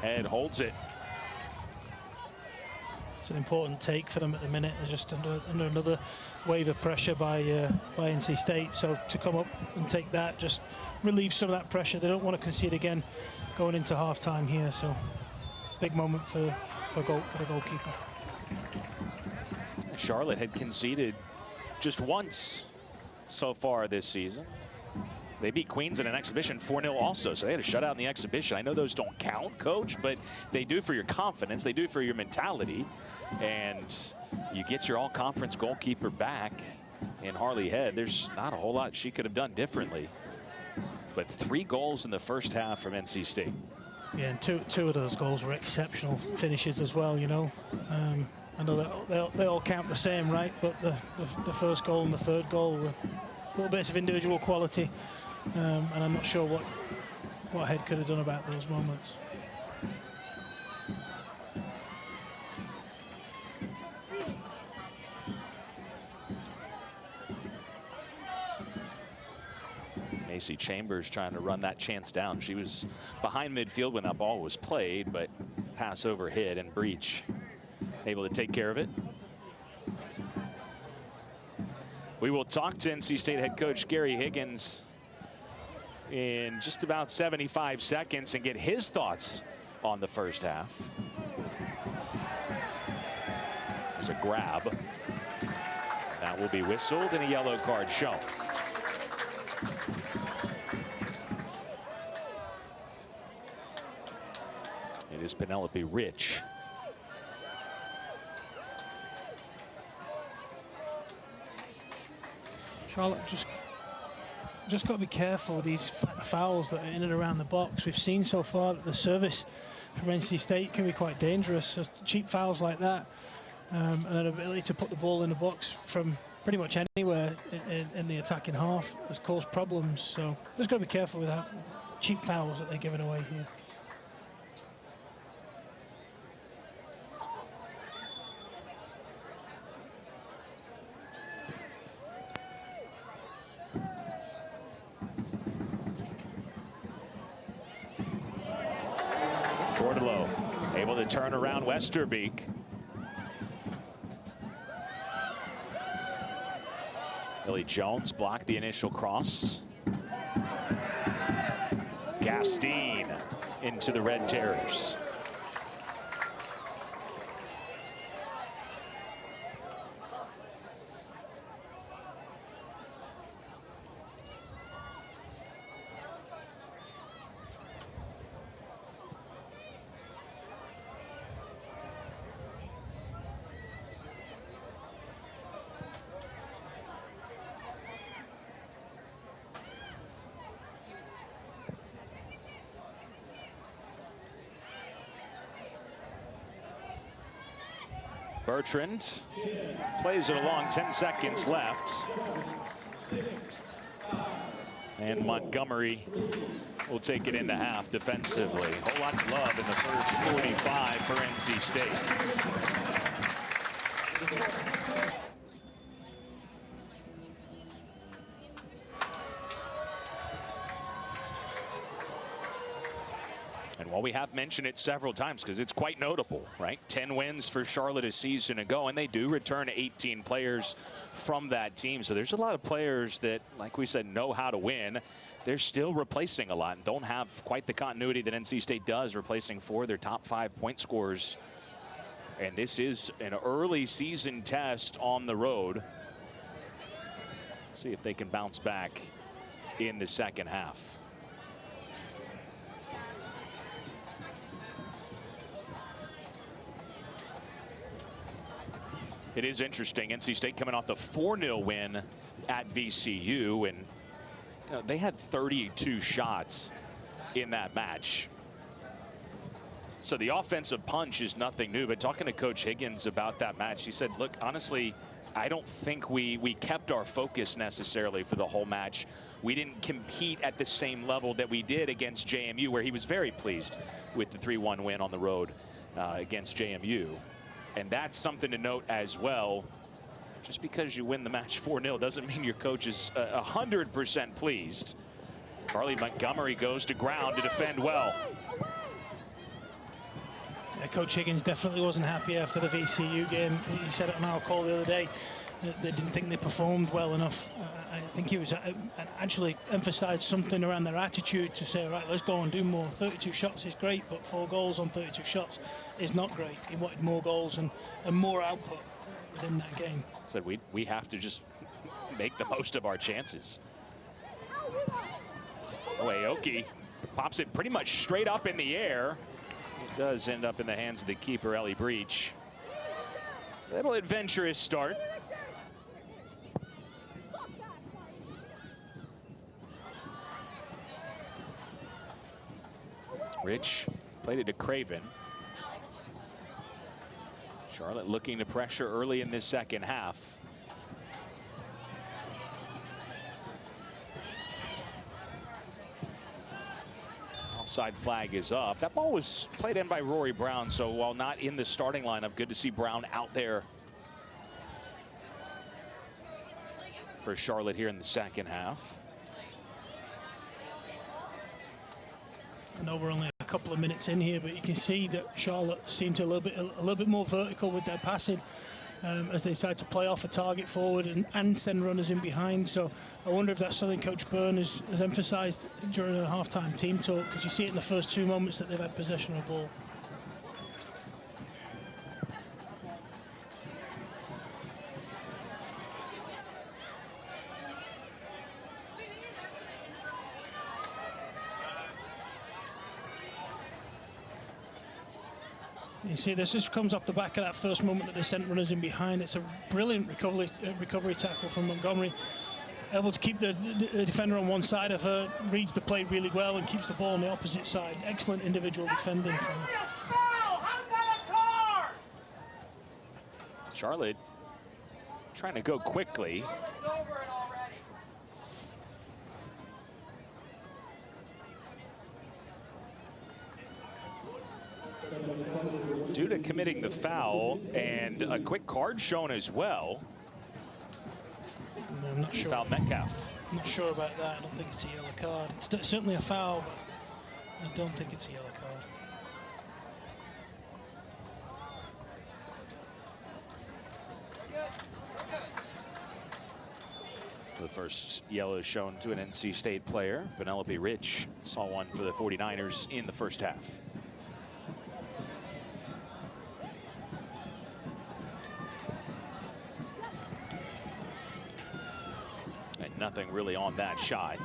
Head holds it. It's an important take for them at the minute. They're just under another wave of pressure by NC State. So to come up and take that just relieves some of that pressure. They don't want to concede again going into half-time here. So big moment for the goalkeeper. Charlotte had conceded just once so far this season. They beat Queens in an exhibition 4-0 also, so they had a shutout in the exhibition. I know those don't count, Coach, but they do for your confidence. They do for your mentality. And you get your all-conference goalkeeper back in Harley Head. There's not a whole lot she could have done differently. But 3 goals in the first half from NC State. Yeah, and two of those goals were exceptional finishes as well, you know. I know that they all count the same, right? But the first goal and the third goal were little bits of individual quality. And I'm not sure what Head could have done about those moments. Macy Chambers trying to run that chance down. She was behind midfield when that ball was played, but pass over hit and Breach able to take care of it. We will talk to NC State head coach Gary Higgins in just about 75 seconds and get his thoughts on the first half. There's a grab. That will be whistled and a yellow card shown. It is Penelope Rich. Charlotte just got to be careful with these fouls that are in and around the box. We've seen so far that the service from NC State can be quite dangerous. So cheap fouls like that and an ability to put the ball in the box from pretty much anywhere in the attacking half has caused problems. So just got to be careful with that cheap fouls that they're giving away here. Able to turn around Westerbeek. Billy Jones blocked the initial cross. Gastine into the Red Terrors. Bertrand plays it along, 10 seconds left. And Montgomery will take it into half defensively. A whole lot of love in the first 45 for NC State. And while we have mentioned it several times because it's quite notable, right? 10 wins for Charlotte a season ago, and they do return 18 players from that team. So there's a lot of players that, like we said, know how to win. They're still replacing a lot and don't have quite the continuity that NC State does, replacing 4 of their top 5 point scorers. And this is an early season test on the road. See if they can bounce back in the second half. It is interesting. NC State coming off the 4-0 win at VCU, and they had 32 shots in that match. So the offensive punch is nothing new. But talking to Coach Higgins about that match, he said, look, honestly, I don't think we kept our focus necessarily for the whole match. We didn't compete at the same level that we did against JMU, where he was very pleased with the 3-1 win on the road against JMU. And that's something to note as well. Just because you win the match 4-0 doesn't mean your coach is 100% pleased. Carly Montgomery goes to ground to defend well. Yeah, Coach Higgins definitely wasn't happy after the VCU game. He said it on our call the other day. They didn't think they performed well enough. I think he was actually emphasized something around their attitude to say, right, let's go and do more. 32 shots is great, but 4 goals on 32 shots is not great. He wanted more goals and more output within that game. Said we have to just make the most of our chances. Aoki pops it pretty much straight up in the air. It does end up in the hands of the keeper, Ellie Breach. Little adventurous start. Rich played it to Craven. Charlotte looking to pressure early in this second half. Offside flag is up. That ball was played in by Rory Brown, so while not in the starting lineup, good to see Brown out there for Charlotte here in the second half. I know we're only a couple of minutes in here, but you can see that Charlotte seemed to a little bit more vertical with their passing as they decide to play off a target forward and send runners in behind. So I wonder if that's something Coach Byrne has emphasized during the halftime team talk, because you see it in the first 2 moments that they've had possession of the ball. You see, this just comes off the back of that first moment that they sent runners in behind. It's a brilliant recovery tackle from Montgomery. Able to keep the defender on one side of her, reads the play really well and keeps the ball on the opposite side. Excellent individual defending from her. Charlotte trying to go quickly. Duda committing the foul, and a quick card shown as well. I'm not sure. Foul Metcalf. I'm not sure about that. I don't think it's a yellow card. It's certainly a foul, but I don't think it's a yellow card. The first yellow shown to an NC State player. Penelope Rich saw one for the 49ers in the first half. And nothing really on that shot.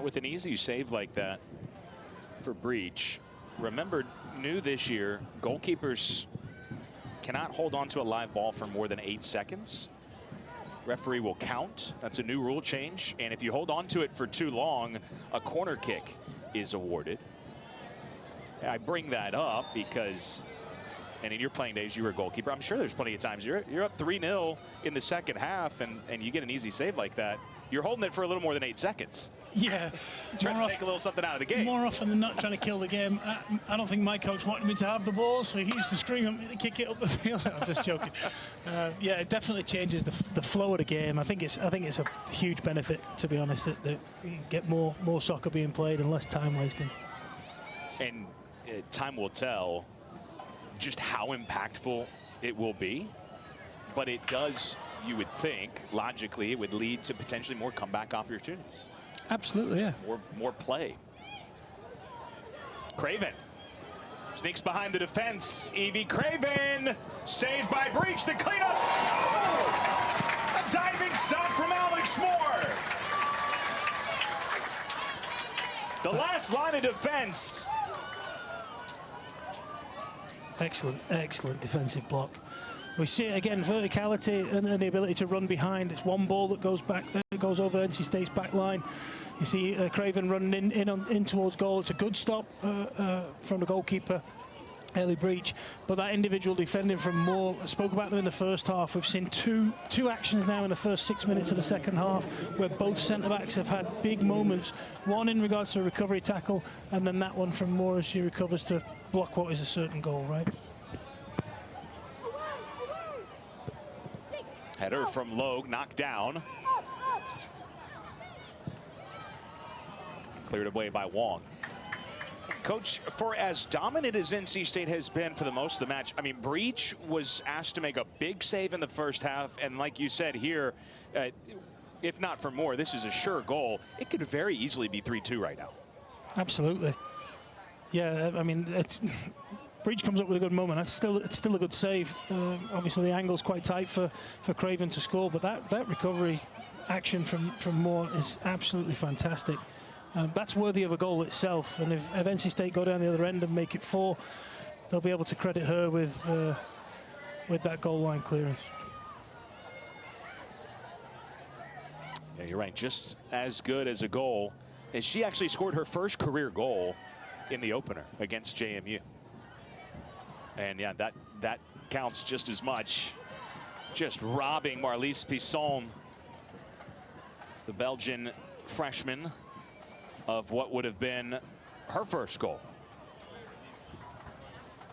With an easy save like that for Breach, remember, new this year, goalkeepers cannot hold on to a live ball for more than 8 seconds. Referee will count. That's a new rule change. And if you hold on to it for too long, a corner kick is awarded. I bring that up because, and in your playing days, you were a goalkeeper. I'm sure there's plenty of times you're up 3-0 in the second half and you get an easy save like that. You're holding it for a little more than 8 seconds. Yeah. Trying to take a little something out of the game. More often than not, trying to kill the game. I don't think my coach wanted me to have the ball, so he used to scream at me to kick it up the field. I'm just joking. Yeah, it definitely changes the flow of the game. I think it's a huge benefit, to be honest, that you get more soccer being played and less time wasting. And time will tell just how impactful it will be. But it does, you would think, logically, it would lead to potentially more comeback opportunities. Absolutely, yeah. More play. Craven sneaks behind the defense. Evie Craven saved by Breach. The cleanup. Oh! A diving stop from Alex Moore. The last line of defense. Excellent defensive block. We see it again, verticality and the ability to run behind. It's one ball that goes back, goes over NC State's back line. You see Craven running in towards goal. It's a good stop from the goalkeeper, Ellie Breach. But that individual defending from Moore, I spoke about them in the first half. We've seen two actions now in the first 6 minutes of the second half where both centre-backs have had big moments. One in regards to a recovery tackle, and then that one from Moore as she recovers to block what is a certain goal, right? Header from Logue, knocked down. Cleared away by Wong. Coach, for as dominant as NC State has been for the most of the match, I mean, Breach was asked to make a big save in the first half. And like you said here, if not for more, this is a sure goal. It could very easily be 3-2 right now. Absolutely. Yeah, I mean, Breach comes up with a good moment. It's still a good save. Obviously, the angle's quite tight for Craven to score, but that recovery action from Moore is absolutely fantastic. That's worthy of a goal itself. And if NC State go down the other end and make it 4, they'll be able to credit her with that goal line clearance. Yeah, you're right. Just as good as a goal. And she actually scored her first career goal in the opener against JMU. And yeah, that counts just as much. Just robbing Marlise Pisson, the Belgian freshman, of what would have been her first goal.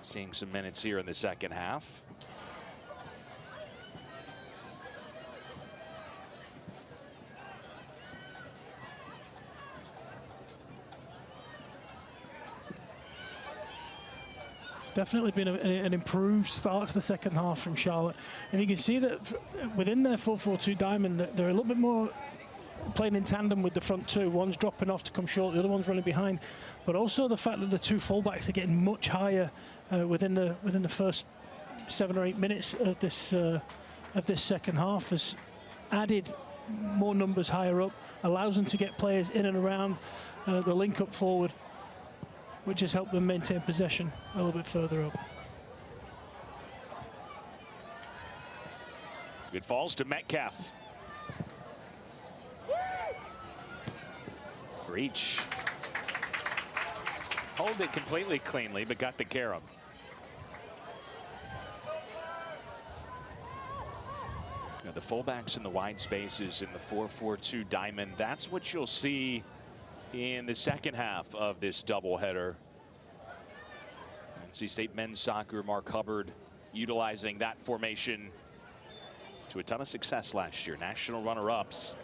Seeing some minutes here in the second half. It's definitely been an improved start to the second half from Charlotte. And you can see that within their 4-4-2 diamond, they're a little bit more playing in tandem with the front two. One's dropping off to come short, the other one's running behind. But also the fact that the two fullbacks are getting much higher within the first 7 or 8 minutes of this second half has added more numbers higher up, allows them to get players in and around the link up forward, which has helped them maintain possession a little bit further up. It falls to Metcalf. Breach. Hold it completely cleanly, but got the carom. Now the fullbacks in the wide spaces in the 4-4-2 diamond. That's what you'll see in the second half of this doubleheader. NC State men's soccer, Mark Hubbard, utilizing that formation to a ton of success last year. National runner-ups.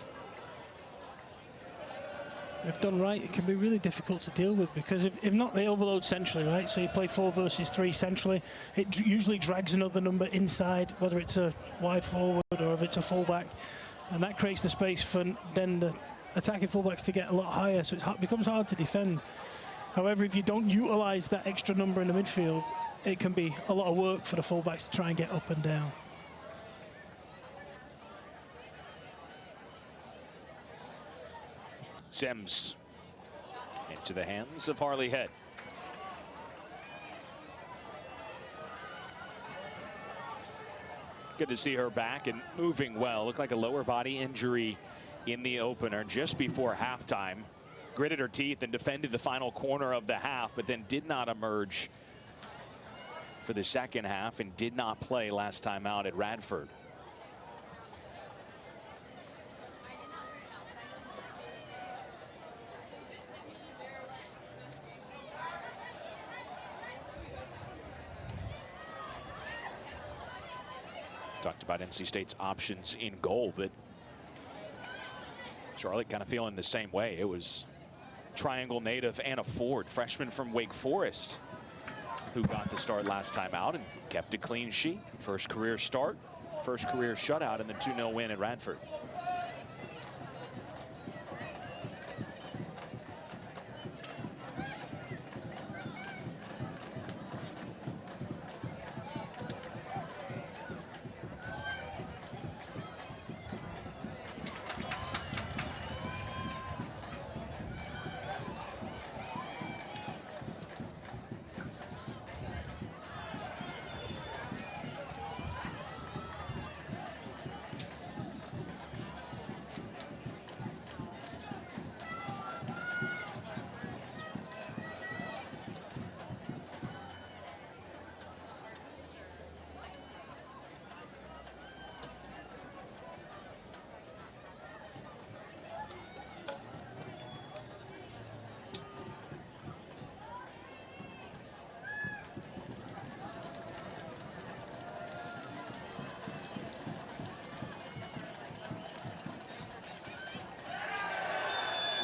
If done right, it can be really difficult to deal with, because if not, they overload centrally, right? So you play 4 versus 3 centrally. It usually drags another number inside, whether it's a wide forward or if it's a fullback, and that creates the space for then the attacking fullbacks to get a lot higher, so it becomes hard to defend. However, if you don't utilize that extra number in the midfield, it can be a lot of work for the fullbacks to try and get up and down. Sims into the hands of Harley Head. Good to see her back and moving well. Looked like a lower body injury in the opener just before halftime. Gritted her teeth and defended the final corner of the half, but then did not emerge for the second half and did not play last time out at Radford. Talked about NC State's options in goal, but Charlotte kind of feeling the same way. It was Triangle native Anna Ford, freshman from Wake Forest, who got the start last time out and kept a clean sheet. First career start, first career shutout in the 2-0 win at Radford.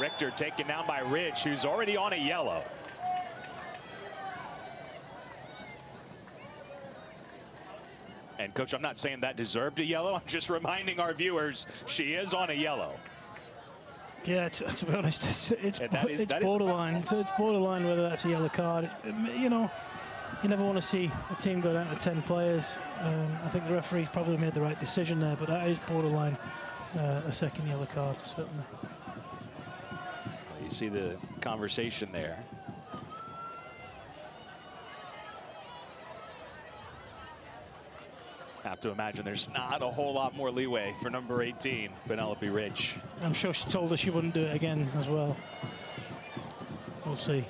Richter taken down by Rich, who's already on a yellow. And Coach, I'm not saying that deserved a yellow. I'm just reminding our viewers she is on a yellow. Yeah, to be honest, it's borderline. It's borderline whether that's a yellow card. You know, you never want to see a team go down to 10 players. I think the referee's probably made the right decision there, but that is borderline a second yellow card, certainly. You see the conversation there. Have to imagine there's not a whole lot more leeway for number 18, Penelope Rich. I'm sure she told her she wouldn't do it again as well. We'll see.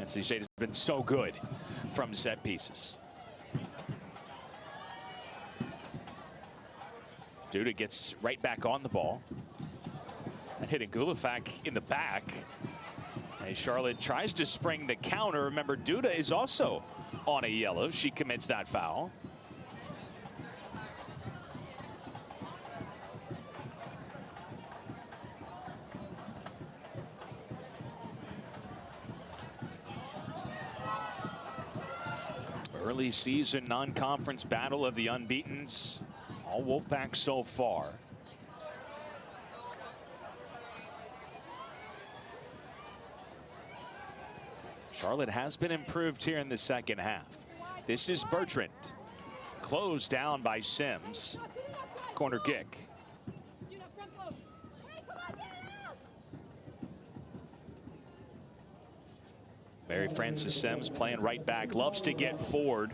NC State has been so good from set pieces. Duda gets right back on the ball and hitting Gulafak in the back. And Charlotte tries to spring the counter. Remember, Duda is also on a yellow. She commits that foul. Early season non-conference battle of the unbeatens. All Wolfpack so far. Charlotte has been improved here in the second half. This is Bertrand. Closed down by Sims. Corner kick. Mary Frances Sims playing right back. Loves to get forward,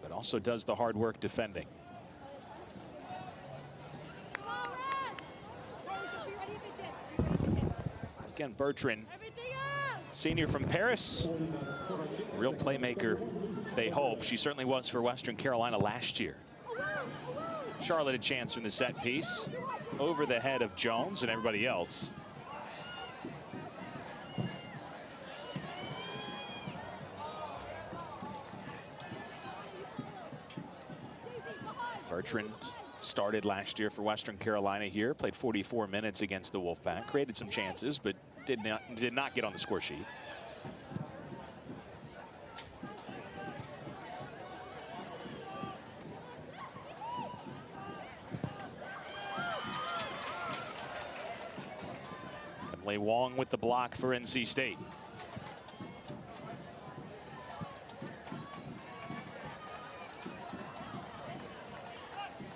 but also does the hard work defending. Again, Bertrand, senior from Paris, real playmaker, they hope. She certainly was for Western Carolina last year. Charlotte a chance from the set piece over the head of Jones and everybody else. Bertrand started last year for Western Carolina here, played 44 minutes against the Wolfpack, created some chances, but did not get on the score sheet. Emily Wong with the block for NC State.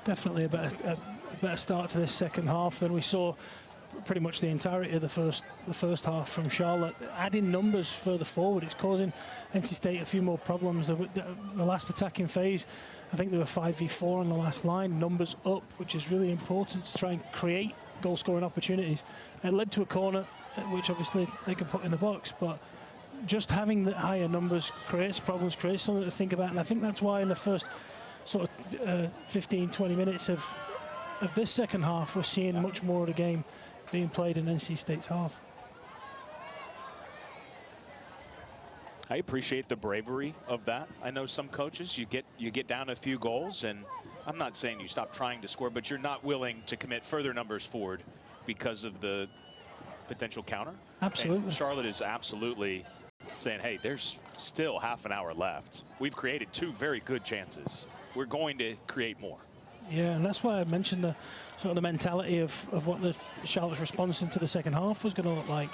Definitely a better start to this second half than we saw pretty much the entirety of the first half from Charlotte. Adding numbers further forward, it's causing NC State a few more problems. The last attacking phase, I think they were 5v4 on the last line, numbers up, which is really important to try and create goal scoring opportunities. It led to a corner, which obviously they can put in the box, but just having the higher numbers creates problems, creates something to think about, and I think that's why in the first sort of 15-20 minutes of this second half, we're seeing much more of the game being played in NC State's half. I appreciate the bravery of that. I know some coaches, you get down a few goals, and I'm not saying you stop trying to score, but you're not willing to commit further numbers forward because of the potential counter. Absolutely. And Charlotte is absolutely saying, hey, there's still half an hour left. We've created 2 very good chances. We're going to create more. Yeah, and that's why I mentioned the sort of the mentality of what the Charlotte's response into the second half was going to look like.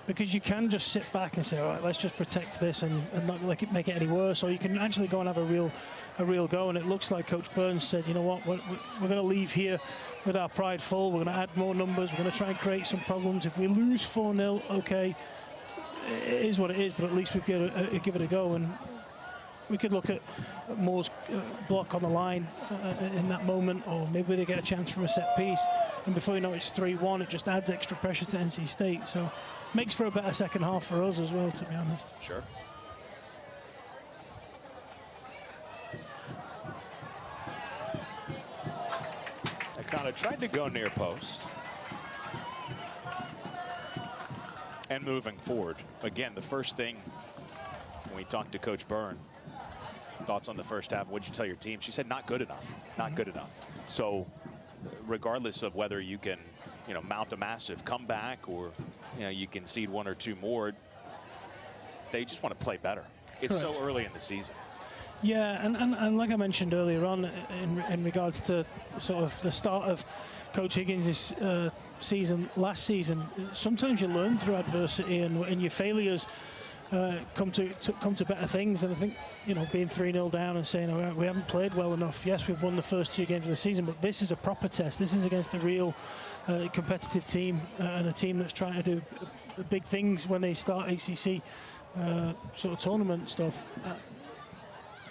Because you can just sit back and say, all right, let's just protect this and not make it any worse, or you can actually go and have a real go. And it looks like Coach Burns said, you know what, we're going to leave here with our pride full. We're going to add more numbers. We're going to try and create some problems. If we lose 4-0, okay, it is what it is, but at least we've give it a go. And we could look at Moore's block on the line in that moment, or maybe they get a chance from a set piece, and before you know it's 3-1. It just adds extra pressure to NC State, so makes for a better second half for us as well, to be honest. Sure. Nakata tried to go near post. And moving forward. Again, the first thing when we talked to Coach Byrne, thoughts on the first half, what'd you tell your team? She said, not good enough, not good enough. So regardless of whether you can, mount a massive comeback or, you concede 1 or 2 more, they just want to play better. It's Correct. So early in the season. Yeah, and like I mentioned earlier on in regards to sort of the start of Coach Higgins' season, last season, sometimes you learn through adversity, and your failures come to better things. And I think, being 3-0 down and saying, all right, we haven't played well enough. Yes, we've won the first 2 games of the season, but this is a proper test. This is against a real competitive team, and a team that's trying to do big things when they start ACC sort of tournament stuff.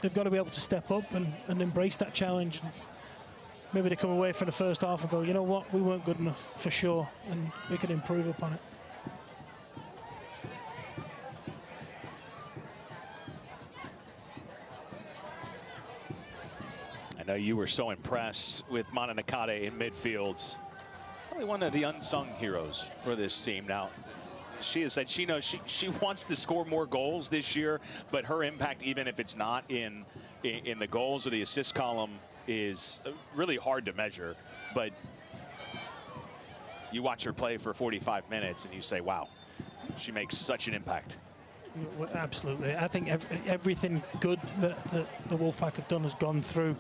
They've got to be able to step up and embrace that challenge. Maybe they come away from the first half and go, you know what, we weren't good enough for sure, and we can improve upon it. I know you were so impressed with Mana Nakata in midfield. Probably one of the unsung heroes for this team. Now, she has said she knows she wants to score more goals this year, but her impact, even if it's not in the goals or the assist column, is really hard to measure. But you watch her play for 45 minutes and you say, wow, she makes such an impact. Absolutely. I think everything good that the Wolfpack have done has gone through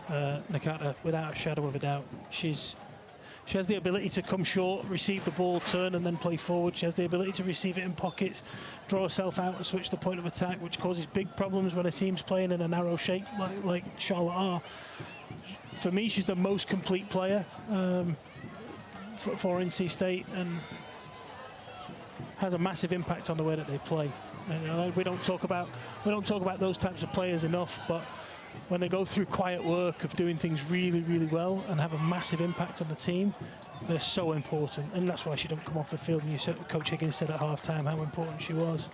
Nakata without a shadow of a doubt. She has the ability to come short, receive the ball, turn, and then play forward. She has the ability to receive it in pockets, draw herself out and switch the point of attack, which causes big problems when a team's playing in a narrow shape like Charlotte are. For me, she's the most complete player for NC State, and has a massive impact on the way that they play. And, we don't talk about those types of players enough, but when they go through quiet work of doing things really, really well and have a massive impact on the team, they're so important. And that's why she don't come off the field. And you said, Coach Higgins said at halftime how important she was.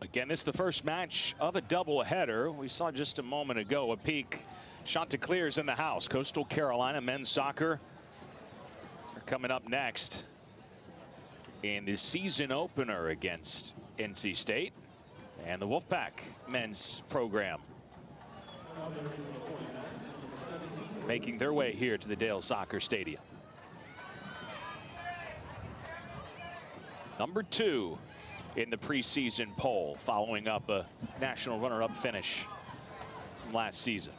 Again, this is the first match of a doubleheader. We saw just a moment ago a peek. Chanticleer's in the house. Coastal Carolina men's soccer are coming up next in the season opener against NC State and the Wolfpack men's program, making their way here to the Dale Soccer Stadium. Number 2 in the preseason poll, following up a national runner-up finish from last season.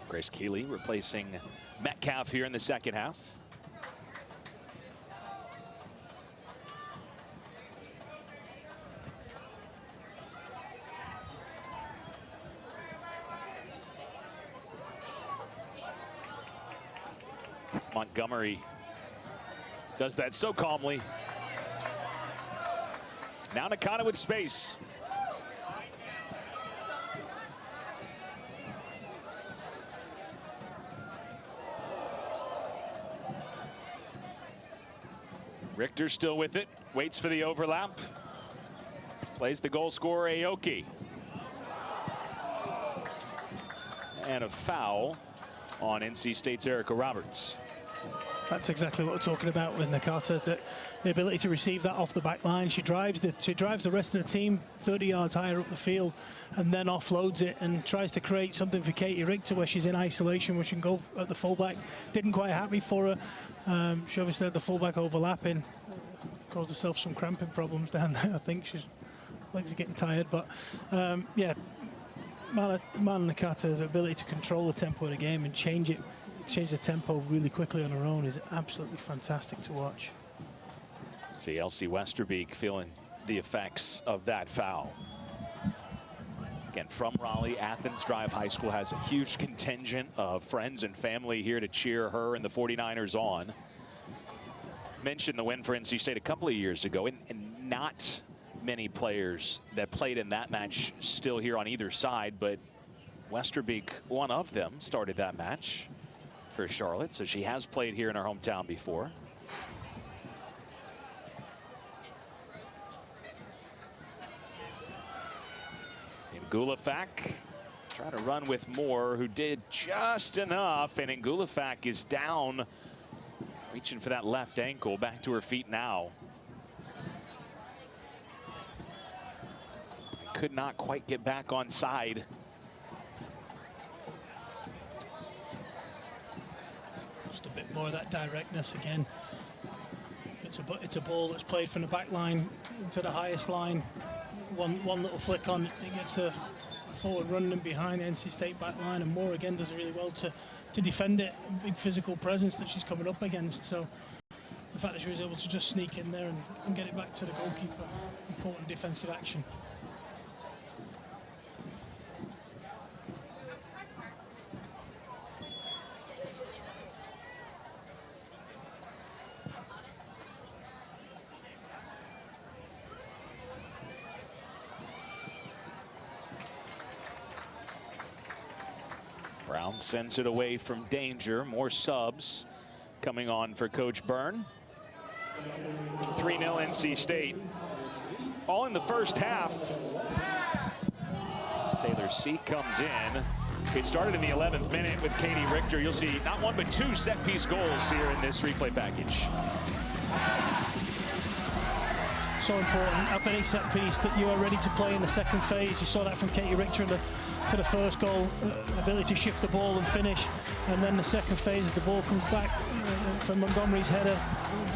Grace Keeley replacing Metcalf here in the second half. Montgomery does that so calmly. Now Nakata with space. Richter still with it, waits for the overlap. Plays the goal scorer Aoki. And a foul on NC State's Erica Roberts. That's exactly what we're talking about with Nakata, that the ability to receive that off the back line. She drives the rest of the team 30 yards higher up the field and then offloads it and tries to create something for Katie Richter where she's in isolation, where she can go at the fullback. Didn't quite happen for her. She obviously had the fullback overlapping, caused herself some cramping problems down there. I think she's legs are getting tired, but yeah, Mana Nakata, the ability to control the tempo of the game and change the tempo really quickly on her own is absolutely fantastic to watch. See Elsie Westerbeek feeling the effects of that foul. Again, from Raleigh, Athens Drive High School has a huge contingent of friends and family here to cheer her and the 49ers on. Mentioned the win for NC State a couple of years ago, and not many players that played in that match still here on either side, but Westerbeek, one of them, started that match for Charlotte, so she has played here in her hometown before. Ngulafak trying to run with Moore, who did just enough, and Ngulafak is down, reaching for that left ankle. Back to her feet now. Could not quite get back on side. Just a bit more of that directness again. It's a ball that's played from the back line to the highest line. One little flick on, it gets a forward running behind the NC State back line, and Moore again does really well to defend it. Big physical presence that she's coming up against. So the fact that she was able to just sneak in there and get it back to the goalkeeper, important defensive action. Brown sends it away from danger. More subs coming on for Coach Byrne. 3-0 NC State. All in the first half. Taylor C comes in. It started in the 11th minute with Katie Richter. You'll see not one but 2 set-piece goals here in this replay package. So important of any set piece that you are ready to play in the second phase. You saw that from Katie Richter for the first goal, ability to shift the ball and finish. And then the second phase, the ball comes back from Montgomery's header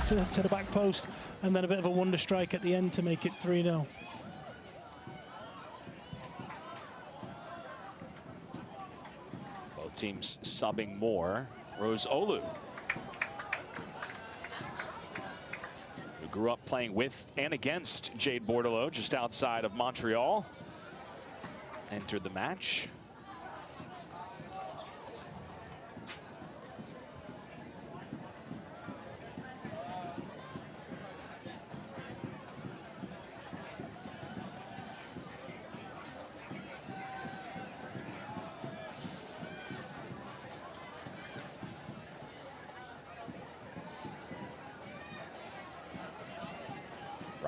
to the back post, and then a bit of a wonder strike at the end to make it 3-0. Both teams subbing more. Rose Olu, who grew up playing with and against Jade Bordelot just outside of Montreal, entered the match.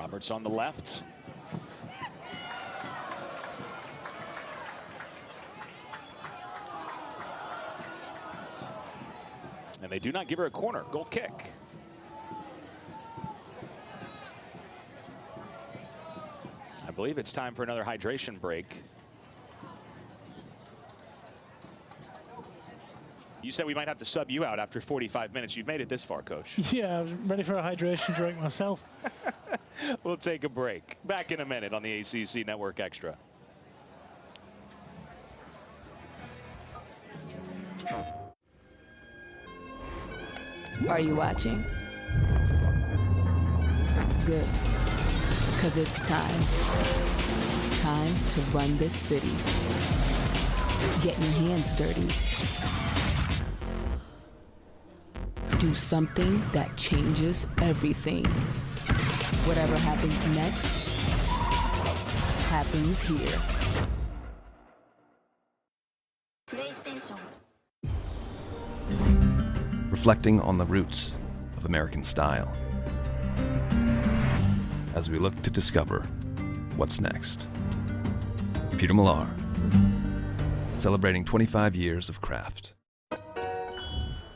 Roberts on the left. And they do not give her a corner. Goal kick. I believe it's time for another hydration break. You said we might have to sub you out after 45 minutes. You've made it this far, Coach. Yeah, I was ready for a hydration drink myself. We'll take a break. Back in a minute on the ACC Network Extra. Are you watching? Good. Because it's time. Time to run this city. Get your hands dirty. Do something that changes everything. Whatever happens next, happens here. Reflecting on the roots of American style as we look to discover what's next. Peter Millar, celebrating 25 years of craft.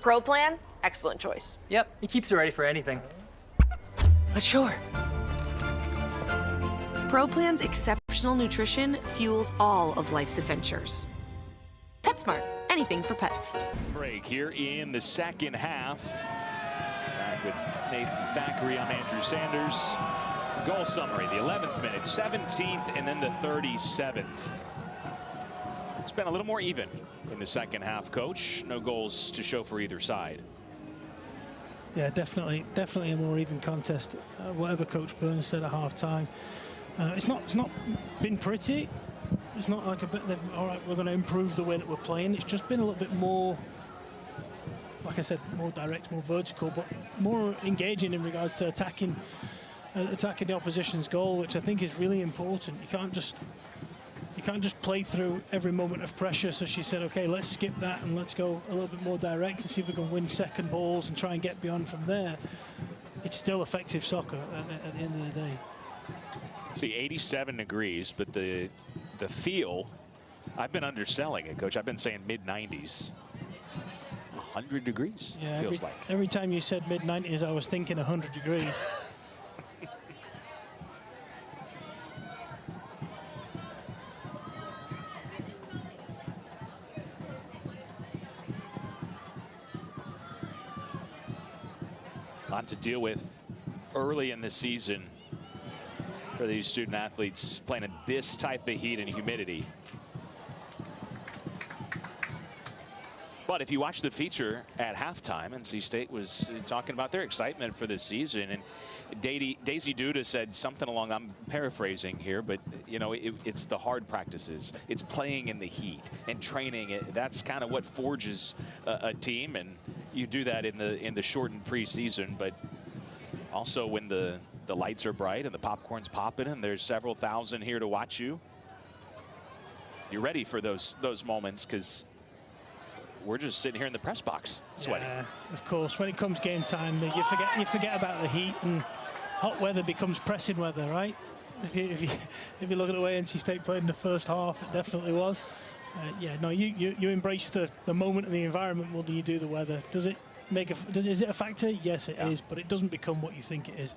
Pro Plan, excellent choice. Yep, it keeps her ready for anything. Let's show her. Pro Plan's exceptional nutrition fuels all of life's adventures. PetSmart, anything for pets. Break here in the second half. Back with Nathan Thackeray on Andrew Sanders. Goal summary, the 11th minute, 17th, and then the 37th. It's been a little more even in the second half, Coach. No goals to show for either side. Yeah, definitely a more even contest. Whatever Coach Burns said at half-time. It's not been pretty. It's not like a bit of, all right, we're going to improve the way that we're playing. It's just been a little bit more, like I said, more direct, more vertical, but more engaging in regards to attacking the opposition's goal, which I think is really important. You can't just play through every moment of pressure. So she said, okay, let's skip that and let's go a little bit more direct and see if we can win second balls and try and get beyond from there. It's still effective soccer at the end of the day. See, 87 degrees, but the feel, I've been underselling it, Coach. I've been saying mid-90s. 100 degrees, Yeah, feels like. Every time you said mid-90s, I was thinking 100 degrees. A lot to deal with early in the season for these student athletes playing in this type of heat and humidity. But if you watch the feature at halftime, NC State was talking about their excitement for this season, and Daisy Duda said something along, I'm paraphrasing here, but you know, it's the hard practices, it's playing in the heat and training it. That's kind of what forges a team, and you do that in the shortened preseason, but also when the lights are bright and the popcorn's popping and there's several thousand here to watch you, you're ready for those moments, because we're just sitting here in the press box sweating. Yeah, of course. When it comes game time, you forget about the heat, and hot weather becomes pressing weather, right? If you look at the way NC State played in the first half, it definitely was. Yeah, no, you embrace the moment and the environment more than you do the weather. Is it a factor? Yes, it is, but it doesn't become what you think it is.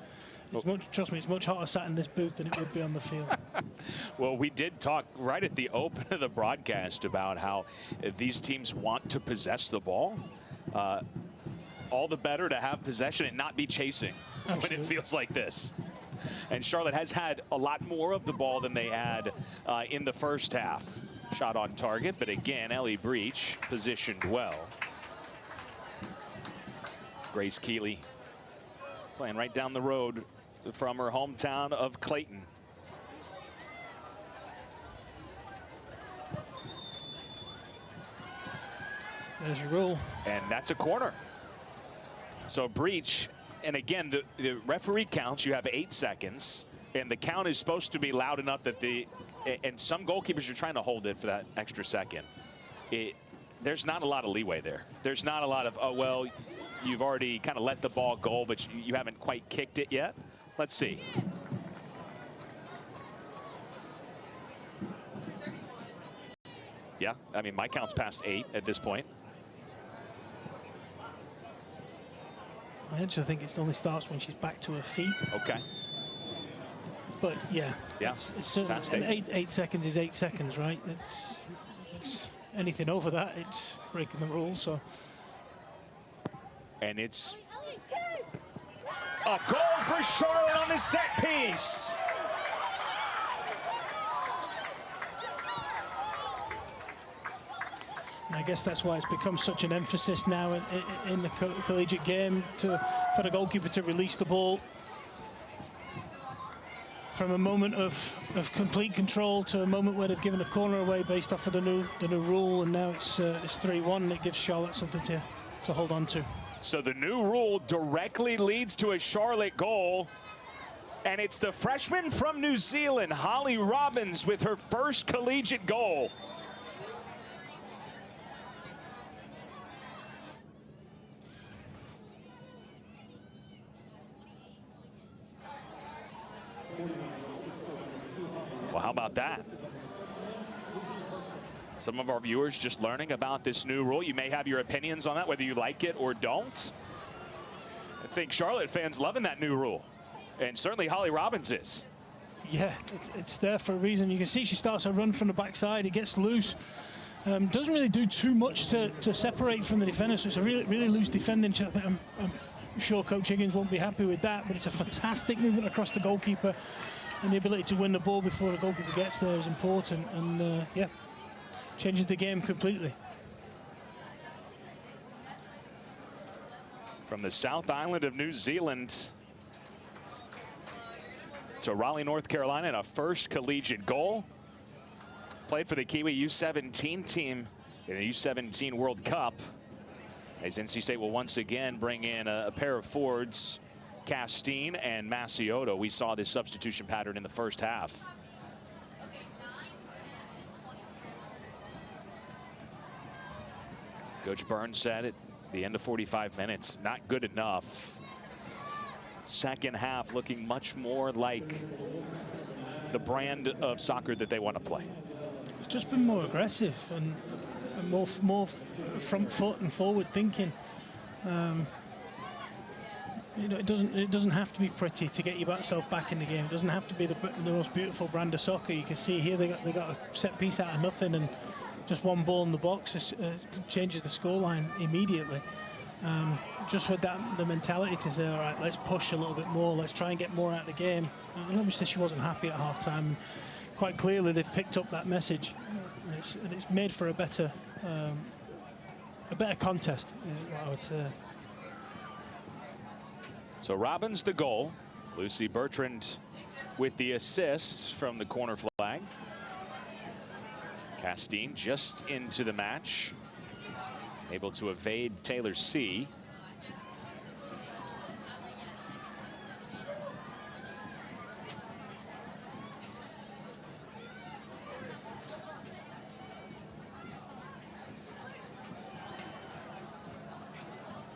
Trust me, it's much hotter sat in this booth than it would be on the field. Well, we did talk right at the open of the broadcast about how these teams want to possess the ball. All the better to have possession and not be chasing. Absolutely. When it feels like this. And Charlotte has had a lot more of the ball than they had in the first half. Shot on target, but again, Ellie Breach positioned well. Grace Keeley playing right down the road from her hometown of Clayton. There's your rule. And that's a corner. So Breach, and again, the referee counts, you have 8 seconds, and the count is supposed to be loud enough that and some goalkeepers are trying to hold it for that extra second. There's not a lot of leeway there. There's not a lot of, oh, well, you've already kind of let the ball go, but you haven't quite kicked it yet. Let's see. Yeah, I mean, my count's past 8 at this point. I actually think it only starts when she's back to her feet. Okay. But yeah, Yeah, it's certainly, past and 8. 8 seconds is 8 seconds, right? It's anything over that, it's breaking the rules. So. And it's a goal for Charlotte on the set piece. And I guess that's why it's become such an emphasis now in the collegiate game for the goalkeeper to release the ball from a moment of complete control to a moment where they've given a corner away based off of the new rule, and now it's 3-1, and it gives Charlotte something to hold on to. So the new rule directly leads to a Charlotte goal, and it's the freshman from New Zealand, Holly Robbins, with her first collegiate goal. Well, how about that? Some of our viewers just learning about this new rule. You may have your opinions on that, whether you like it or don't. I think Charlotte fans loving that new rule, and certainly Holly Robbins is. Yeah, it's there for a reason. You can see she starts a run from the backside. It gets loose. Doesn't really do too much to separate from the defender, so it's a really loose defending. I'm sure Coach Higgins won't be happy with that, but it's a fantastic movement across the goalkeeper, and the ability to win the ball before the goalkeeper gets there is important, and yeah, changes the game completely. From the South Island of New Zealand to Raleigh, North Carolina, and a first collegiate goal. Played for the Kiwi U17 team in the U17 World Cup. As NC State will once again bring in a pair of forwards, Castine and Macioto. We saw this substitution pattern in the first half. Coach Burns said at the end of 45 minutes, not good enough. Second half looking much more like the brand of soccer that they want to play. It's just been more aggressive and more front foot and forward thinking. You know, it doesn't have to be pretty to get yourself back in the game. It doesn't have to be the most beautiful brand of soccer. You can see here they got a set piece out of nothing, and just one ball in the box changes the scoreline immediately. Just with the mentality to say, all right, let's push a little bit more, let's try and get more out of the game. And obviously she wasn't happy at half-time. Quite clearly they've picked up that message, and it's made for a better contest, is what I would say. So Robbins the goal, Lucy Bertrand with the assist from the corner flag. Castine just into the match, able to evade Taylor C.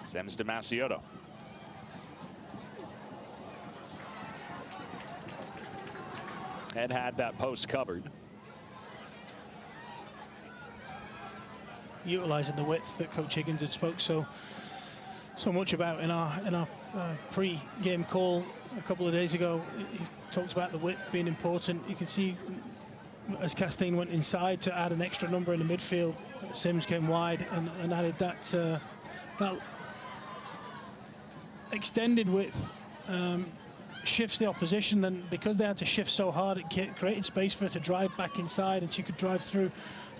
Sends to Macioto. Ed had that post covered. Utilizing the width that Coach Higgins had spoke so much about in our pre-game call a couple of days ago. He talked about the width being important. You can see as Castine went inside to add an extra number in the midfield, Sims came wide and added that extended width. Shifts the opposition, and because they had to shift so hard, it created space for her to drive back inside, and she could drive through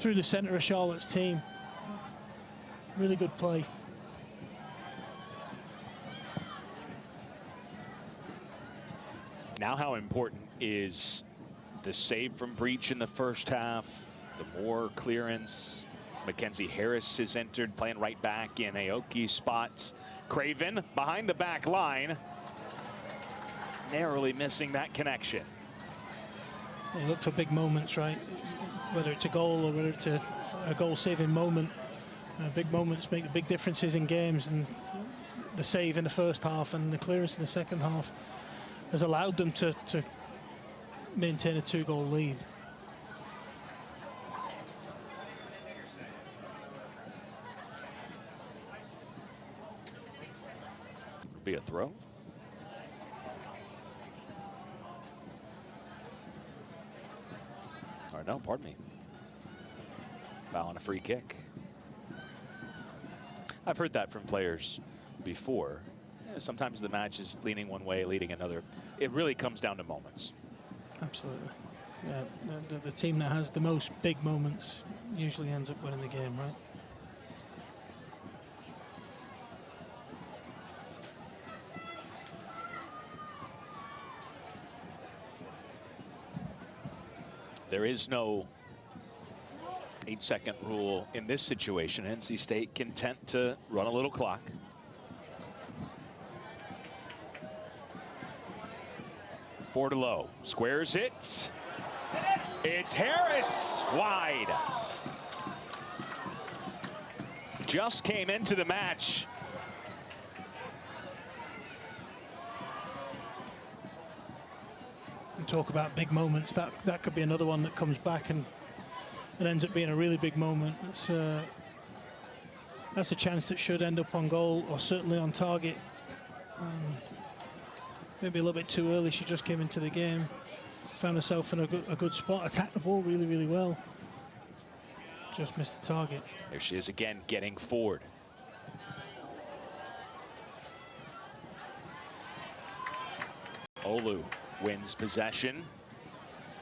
the center of Charlotte's team. Really good play. Now how important is the save from breach in the first half, the more clearance. Mackenzie Harris has entered, playing right back in Aoki's spots. Craven behind the back line, narrowly missing that connection. You look for big moments, right? Whether it's a goal or whether it's a goal-saving moment. Big moments make the big differences in games, and the save in the first half and the clearance in the second half has allowed them to maintain a 2-goal lead. be a throw. Or no, pardon me. Foul on a free kick. I've heard that from players before. Sometimes the match is leaning one way, leading another. It really comes down to moments. Absolutely. Yeah, the team that has the most big moments usually ends up winning the game, right? There is no 8-second rule in this situation. NC State content to run a little clock. Bordelot squares it. It's Harris wide. Just came into the match. Talk about big moments. That could be another one that comes back and ends up being a really big moment. That's a chance that should end up on goal or certainly on target. Maybe a little bit too early. She just came into the game, found herself in a good spot, attacked the ball really, really well. Just missed the target. There she is again, getting forward. Olu wins possession.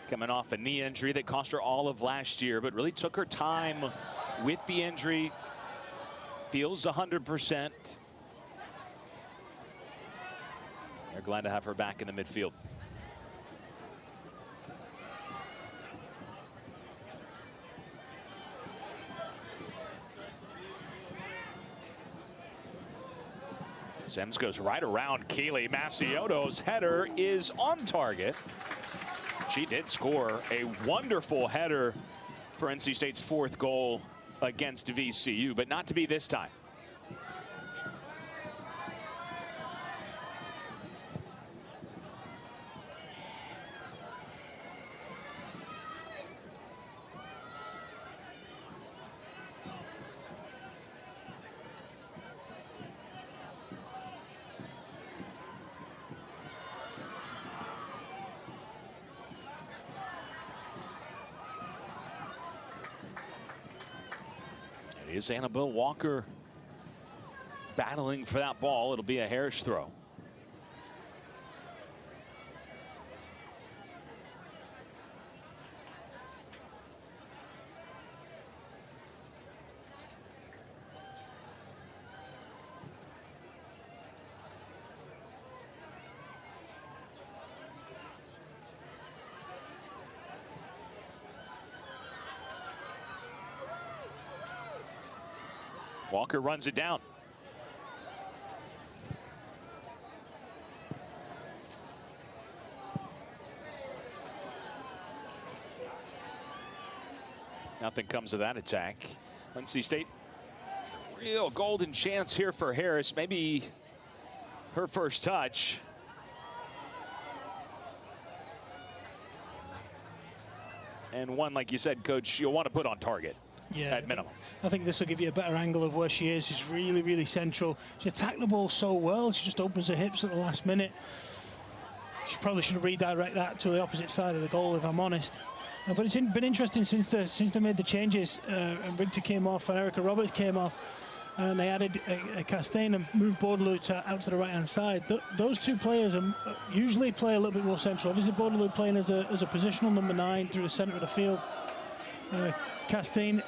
Coming off a knee injury that cost her all of last year, but really took her time with the injury. Feels 100%. They're glad to have her back in the midfield. Sims goes right around Keeley. Macioto's header is on target. She did score a wonderful header for NC State's 4th goal against VCU, but not to be this time. It is Annabelle Walker battling for that ball. It'll be a Harris throw. Walker runs it down. Nothing comes of that attack. NC State, real golden chance here for Harris. Maybe her first touch. And one, like you said, Coach, you'll want to put on target. Yeah, at minimum. I think this will give you a better angle of where she is. She's really, really central. She attacked the ball so well. She just opens her hips at the last minute. She probably should redirect that to the opposite side of the goal, if I'm honest. But it's been interesting since they made the changes. And Richter came off and Erica Roberts came off. And they added Castaigne and moved Bordelot out to the right-hand side. Those two players usually play a little bit more central. Obviously, Bordelot playing as a positional number 9 through the centre of the field. Castaigne,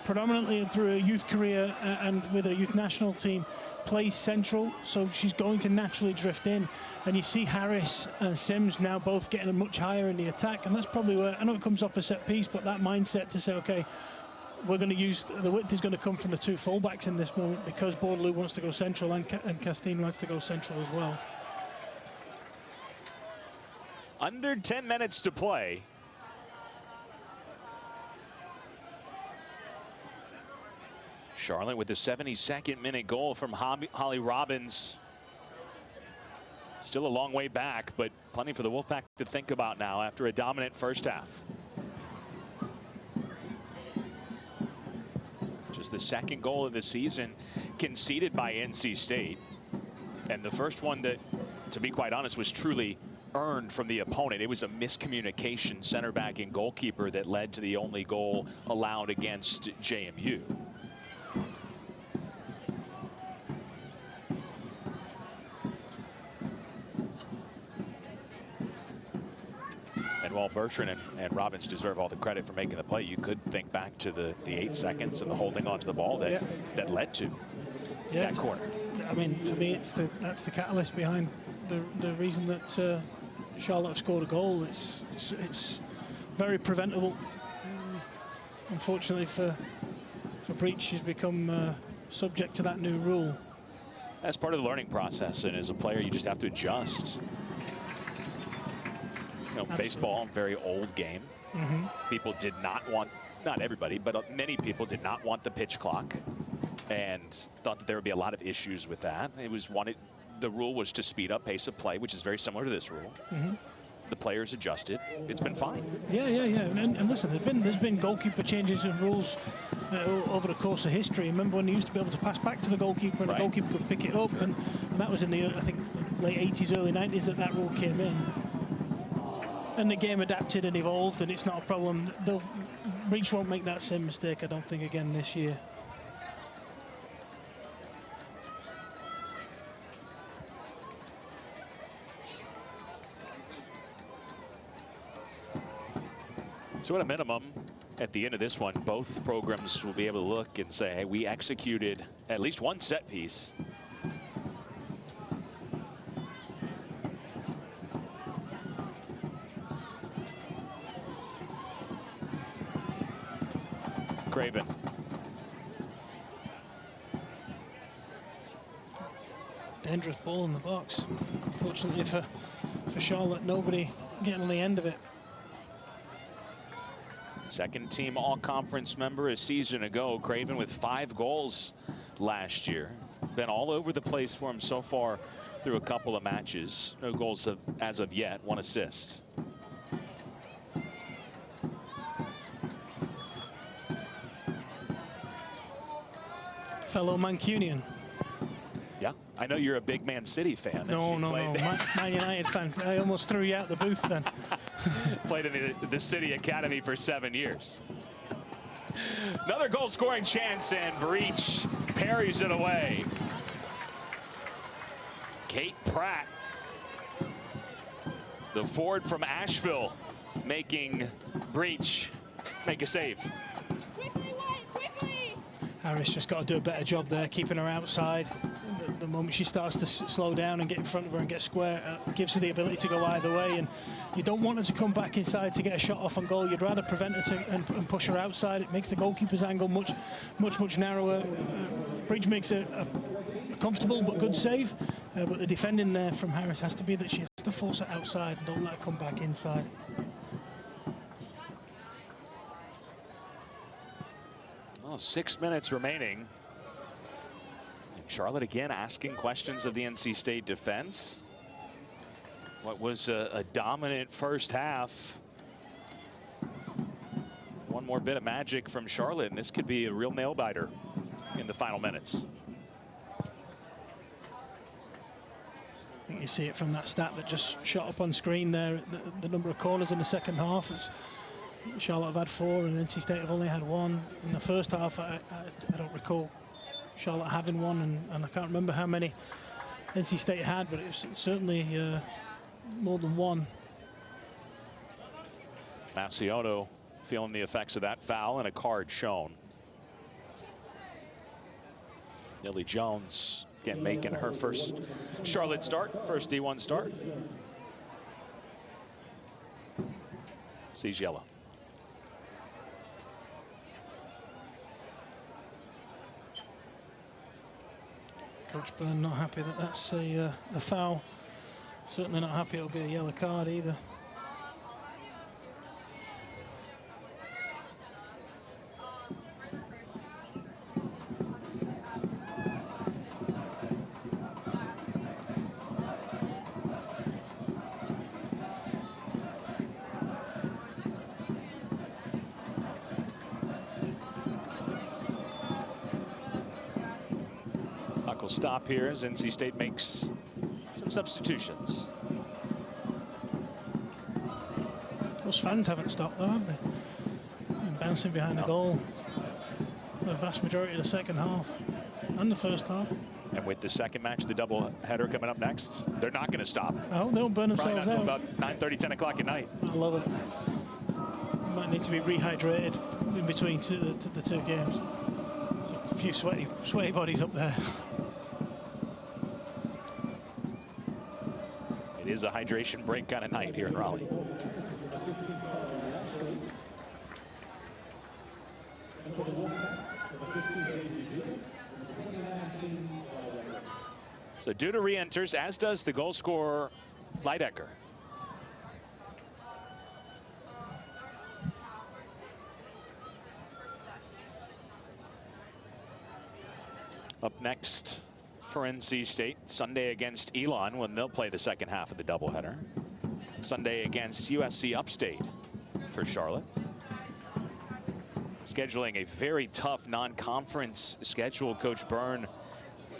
predominantly through a youth career and with a youth national team, plays central, so she's going to naturally drift in. And you see Harris and Sims now both getting much higher in the attack, and that's probably where, I know it comes off a set piece, but that mindset to say, okay, we're going to use, the width is going to come from the two fullbacks in this moment because Bordelot wants to go central and Castaigne wants to go central as well. Under 10 minutes to play. Charlotte with the 72nd minute goal from Holly Robbins. Still a long way back, but plenty for the Wolfpack to think about now after a dominant first half. Just the 2nd goal of the season conceded by NC State. And the first one that, to be quite honest, was truly earned from the opponent. It was a miscommunication center back and goalkeeper that led to the only goal allowed against JMU. And while Bertrand and Robbins deserve all the credit for making the play, you could think back to the 8 seconds and the holding onto the ball that led to that corner. I mean, for me, that's the catalyst behind the reason that Charlotte have scored a goal. It's very preventable. Unfortunately for Breach, she's become subject to that new rule. That's part of the learning process, and as a player, you just have to adjust. You know, baseball, very old game. People did not want, not everybody, but many people did not want the pitch clock, and thought that there would be a lot of issues with that. The rule was to speed up pace of play, which is very similar to this rule. The players adjusted. It's been fine. Yeah. And listen, there's been goalkeeper changes and rules over the course of history. Remember when you used to be able to pass back to the goalkeeper and the goalkeeper could pick it up, and that was in the, I think, late 80s, early 90s that rule came in. And the game adapted and evolved, and it's not a problem. Breach won't make that same mistake, I don't think, again this year. So at a minimum, at the end of this one, both programs will be able to look and say, hey, we executed at least one set piece. Craven. Dangerous ball in the box. Unfortunately for Charlotte, nobody getting on the end of it. Second team all-conference member a season ago. Craven with 5 goals last year. Been all over the place for him so far through a couple of matches. No goals as of yet, 1 assist. Fellow Mancunian. Yeah, I know you're a big Man City fan. No. Man United fan. I almost threw you out the booth then. Played in the City Academy for 7 years. Another goal scoring chance, and Breach parries it away. Kate Pratt, the forward from Asheville, making Breach make a save. Harris just got to do a better job there, keeping her outside. The moment she starts to slow down and get in front of her and get square, gives her the ability to go either way. And you don't want her to come back inside to get a shot off on goal. You'd rather prevent her and push her outside. It makes the goalkeeper's angle much narrower. Bridge makes a comfortable but good save. But the defending there from Harris has to be that she has to force her outside and don't let her come back inside. Well, 6 minutes remaining. And Charlotte again asking questions of the NC State defense. What was a dominant first half. One more bit of magic from Charlotte, and this could be a real nail biter in the final minutes. I think you see it from that stat that just shot up on screen there. The number of corners in the second half. Charlotte have had 4 and NC State have only had 1. In the first half, I don't recall Charlotte having 1, and I can't remember how many NC State had, but it was certainly more than 1. Maciotto feeling the effects of that foul and a card shown. Lily Jones again making her first Charlotte start, first D1 start. Sees yellow. Coach Byrne not happy that that's a foul. Certainly not happy it'll be a yellow card either. stop here as NC State makes some substitutions. Those fans haven't stopped though, have they? Been bouncing behind the goal for the vast majority of the second half and the first half. And with the second match, the double header coming up next, they're not going to stop. Oh, they'll burn Probably themselves not out. until about 9:30, 10 o'clock at night. I love it. Might need to be rehydrated in between the two games. So a few sweaty bodies up there. It is a hydration break kind of night here in Raleigh. So Duda re-enters, as does the goal scorer Leidecker. Up next for NC State, Sunday against Elon when they'll play the second half of the doubleheader. Sunday against USC Upstate for Charlotte. Scheduling a very tough non-conference schedule. Coach Byrne,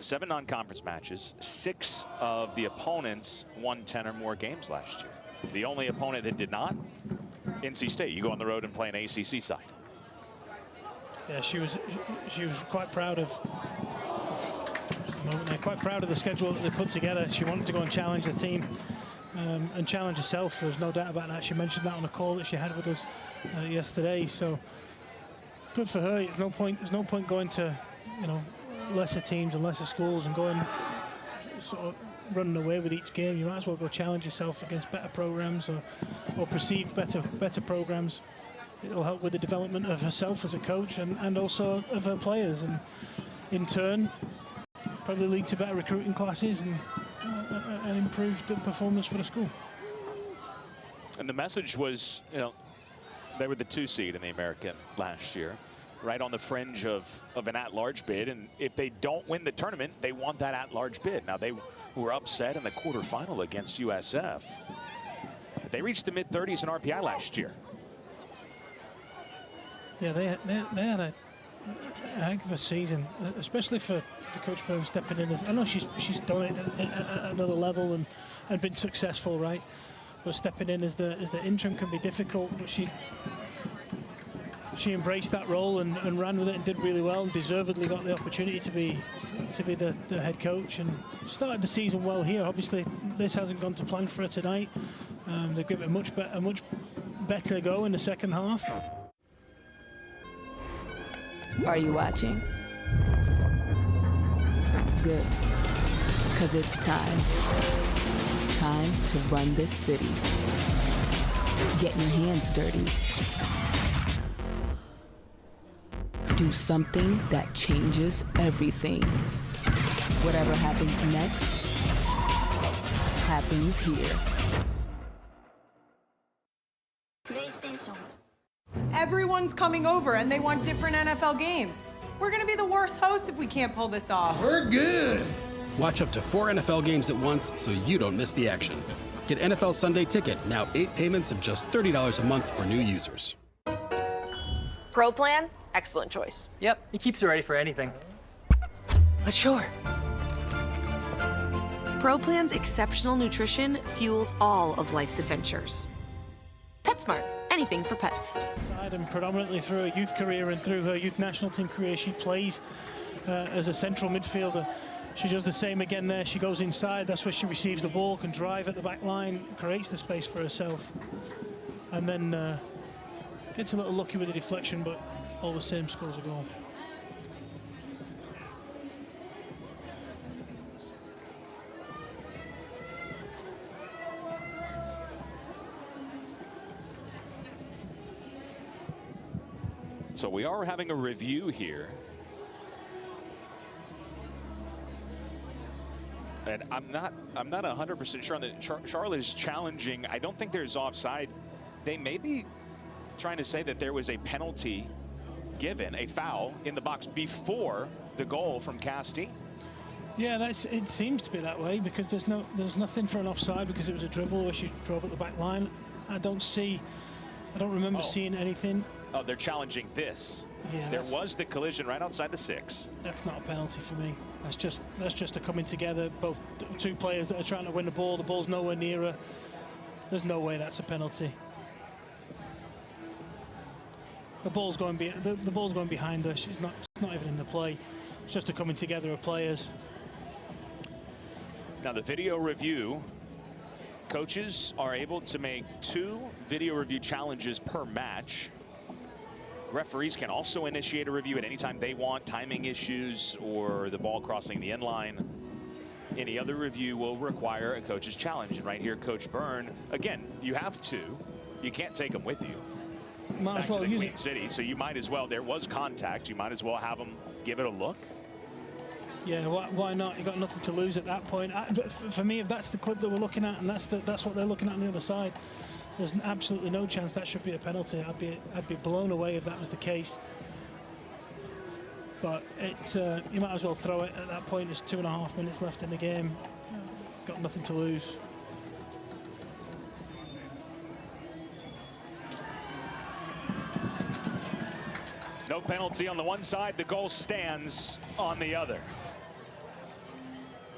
7 non-conference matches. 6 of the opponents won 10 or more games last year. The only opponent that did not, NC State. You go on the road and play an ACC side. Yeah, she was quite proud of. They're quite proud of the schedule that they put together. She wanted to go and challenge the team and challenge herself. There's no doubt about that. She mentioned that on a call that she had with us yesterday. So good for her. There's no point going to, you know, lesser teams and lesser schools and going sort of running away with each game. You might as well go challenge yourself against better programs or perceived better programs. It'll help with the development of herself as a coach and also of her players, and in turn probably lead to better recruiting classes and improved performance for the school. And the message was, you know, they were the 2 seed in the American last year, right on the fringe of an at-large bid. And if they don't win the tournament, they want that at-large bid. Now, they were upset in the quarterfinal against USF. But they reached the mid-30s in RPI last year. Yeah, they had a heck of a season, especially for Coach Byrne stepping in. I know she's done it at another level and been successful, right? But stepping in as the interim can be difficult. But she embraced that role and ran with it and did really well, and deservedly got the opportunity to be the head coach and started the season well here. Obviously, this hasn't gone to plan for her tonight. They give it a much better go in the second half. Are you watching? Good. Because it's time. Time to run this city. Get your hands dirty. Do something that changes everything. Whatever happens next, happens here. Everyone's coming over and they want different NFL games. We're gonna be the worst hosts if we can't pull this off. We're good. Watch up to 4 NFL games at once so you don't miss the action. Get NFL Sunday Ticket, now 8 payments of just $30 a month for new users. Pro Plan, excellent choice. Yep, it keeps her ready for anything. Let's show her. Pro Plan's exceptional nutrition fuels all of life's adventures. PetSmart, anything for pets. And predominantly through her youth career and through her youth national team career, she plays as a central midfielder. She does the same again there. She goes inside. That's where she receives the ball, can drive at the back line, creates the space for herself, and then gets a little lucky with the deflection, but all the same scores a goal. So we are having a review here. And I'm not 100% sure on the Charlotte is challenging. I don't think there's offside. They may be trying to say that there was a penalty given, a foul in the box before the goal from Castine. Yeah, it seems to be that way, because there's nothing for an offside, because it was a dribble where she drove at the back line. I don't remember seeing anything. Oh, they're challenging this. Yeah, there was the collision right outside the 6. That's not a penalty for me. That's just a coming together. Both two players that are trying to win the ball. The ball's nowhere near her. There's no way that's a penalty. The ball's going behind her. It's not even in the play. It's just a coming together of players. Now the video review, coaches are able to make 2 video review challenges per match. Referees can also initiate a review at any time they want, timing issues or the ball crossing the end line. Any other review will require a coach's challenge. And right here, Coach Byrne, again, you have 2. You can't take them with you. Might as well use Queen City, so you might as well, there was contact, you might as well have them give it a look. Yeah, why not? You got nothing to lose at that point. For me, if that's the clip that we're looking at and that's what they're looking at on the other side, there's absolutely no chance that should be a penalty. I'd be blown away if that was the case. But you might as well throw it at that point. There's 2.5 minutes left in the game. Got nothing to lose. No penalty on the one side, the goal stands on the other.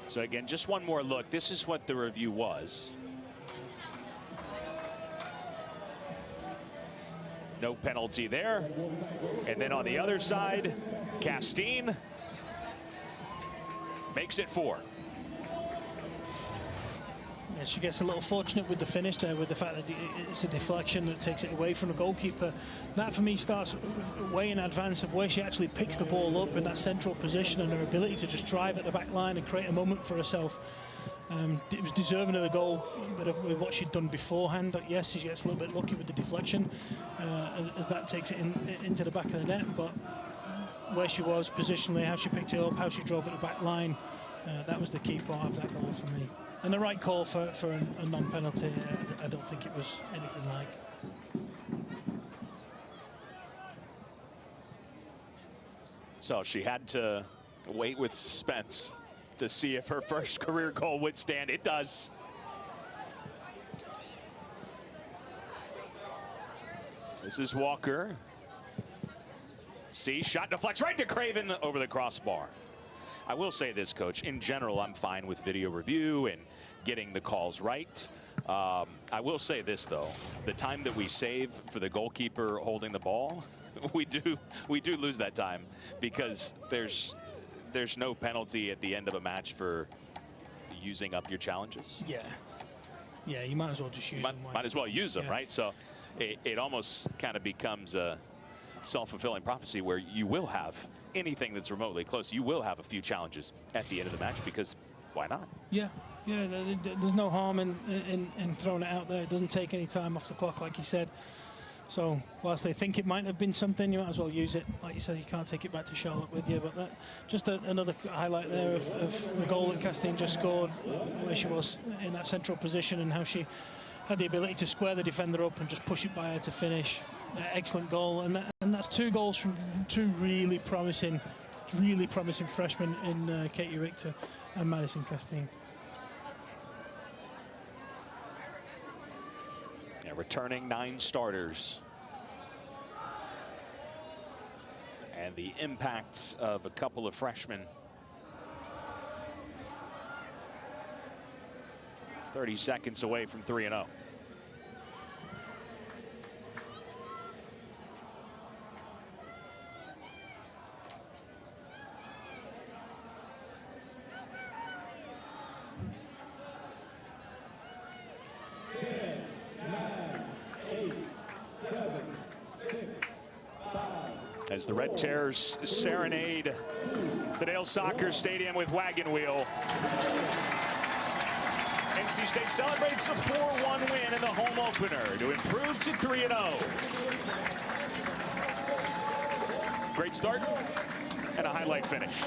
So again, just one more look. This is what the review was. No penalty there. And then on the other side, Castine makes it 4. Yeah, she gets a little fortunate with the finish there, with the fact that it's a deflection that takes it away from the goalkeeper. That for me starts way in advance of where she actually picks the ball up in that central position and her ability to just drive at the back line and create a moment for herself. It was deserving of the goal, but with what she'd done beforehand. Yes, she gets a little bit lucky with the deflection as that takes it into the back of the net. But where she was positionally, how she picked it up, how she drove at the back line, that was the key part of that goal for me. And the right call for a non-penalty. I don't think it was anything like. So she had to wait with suspense to see if her first career goal would stand. It does. This is Walker. See, shot deflects right to Craven over the crossbar. I will say this, Coach. In general, I'm fine with video review and getting the calls right. I will say this, though. The time that we save for the goalkeeper holding the ball, we do lose that time because there's no penalty at the end of a match for using up your challenges. Yeah, you might as well just use them. Might as well use them, right? So it almost kind of becomes a self-fulfilling prophecy where you will have anything that's remotely close. You will have a few challenges at the end of the match because why not? Yeah, there's no harm in throwing it out there. It doesn't take any time off the clock, like you said. So whilst they think it might have been something, you might as well use it. Like you said, you can't take it back to Charlotte with you. But just another highlight there of the goal that Castine just scored, where she was in that central position and how she had the ability to square the defender up and just push it by her to finish. Excellent goal, and that's 2 goals from 2 really promising freshmen in Katie Richter and Madison Castine. Yeah, returning 9 starters. And the impact of a couple of freshmen. 30 seconds away from 3-0. As the Red Terrors serenade the Dale Soccer Stadium with Wagon Wheel. NC State celebrates a 4-1 win in the home opener to improve to 3-0. Great start and a highlight finish.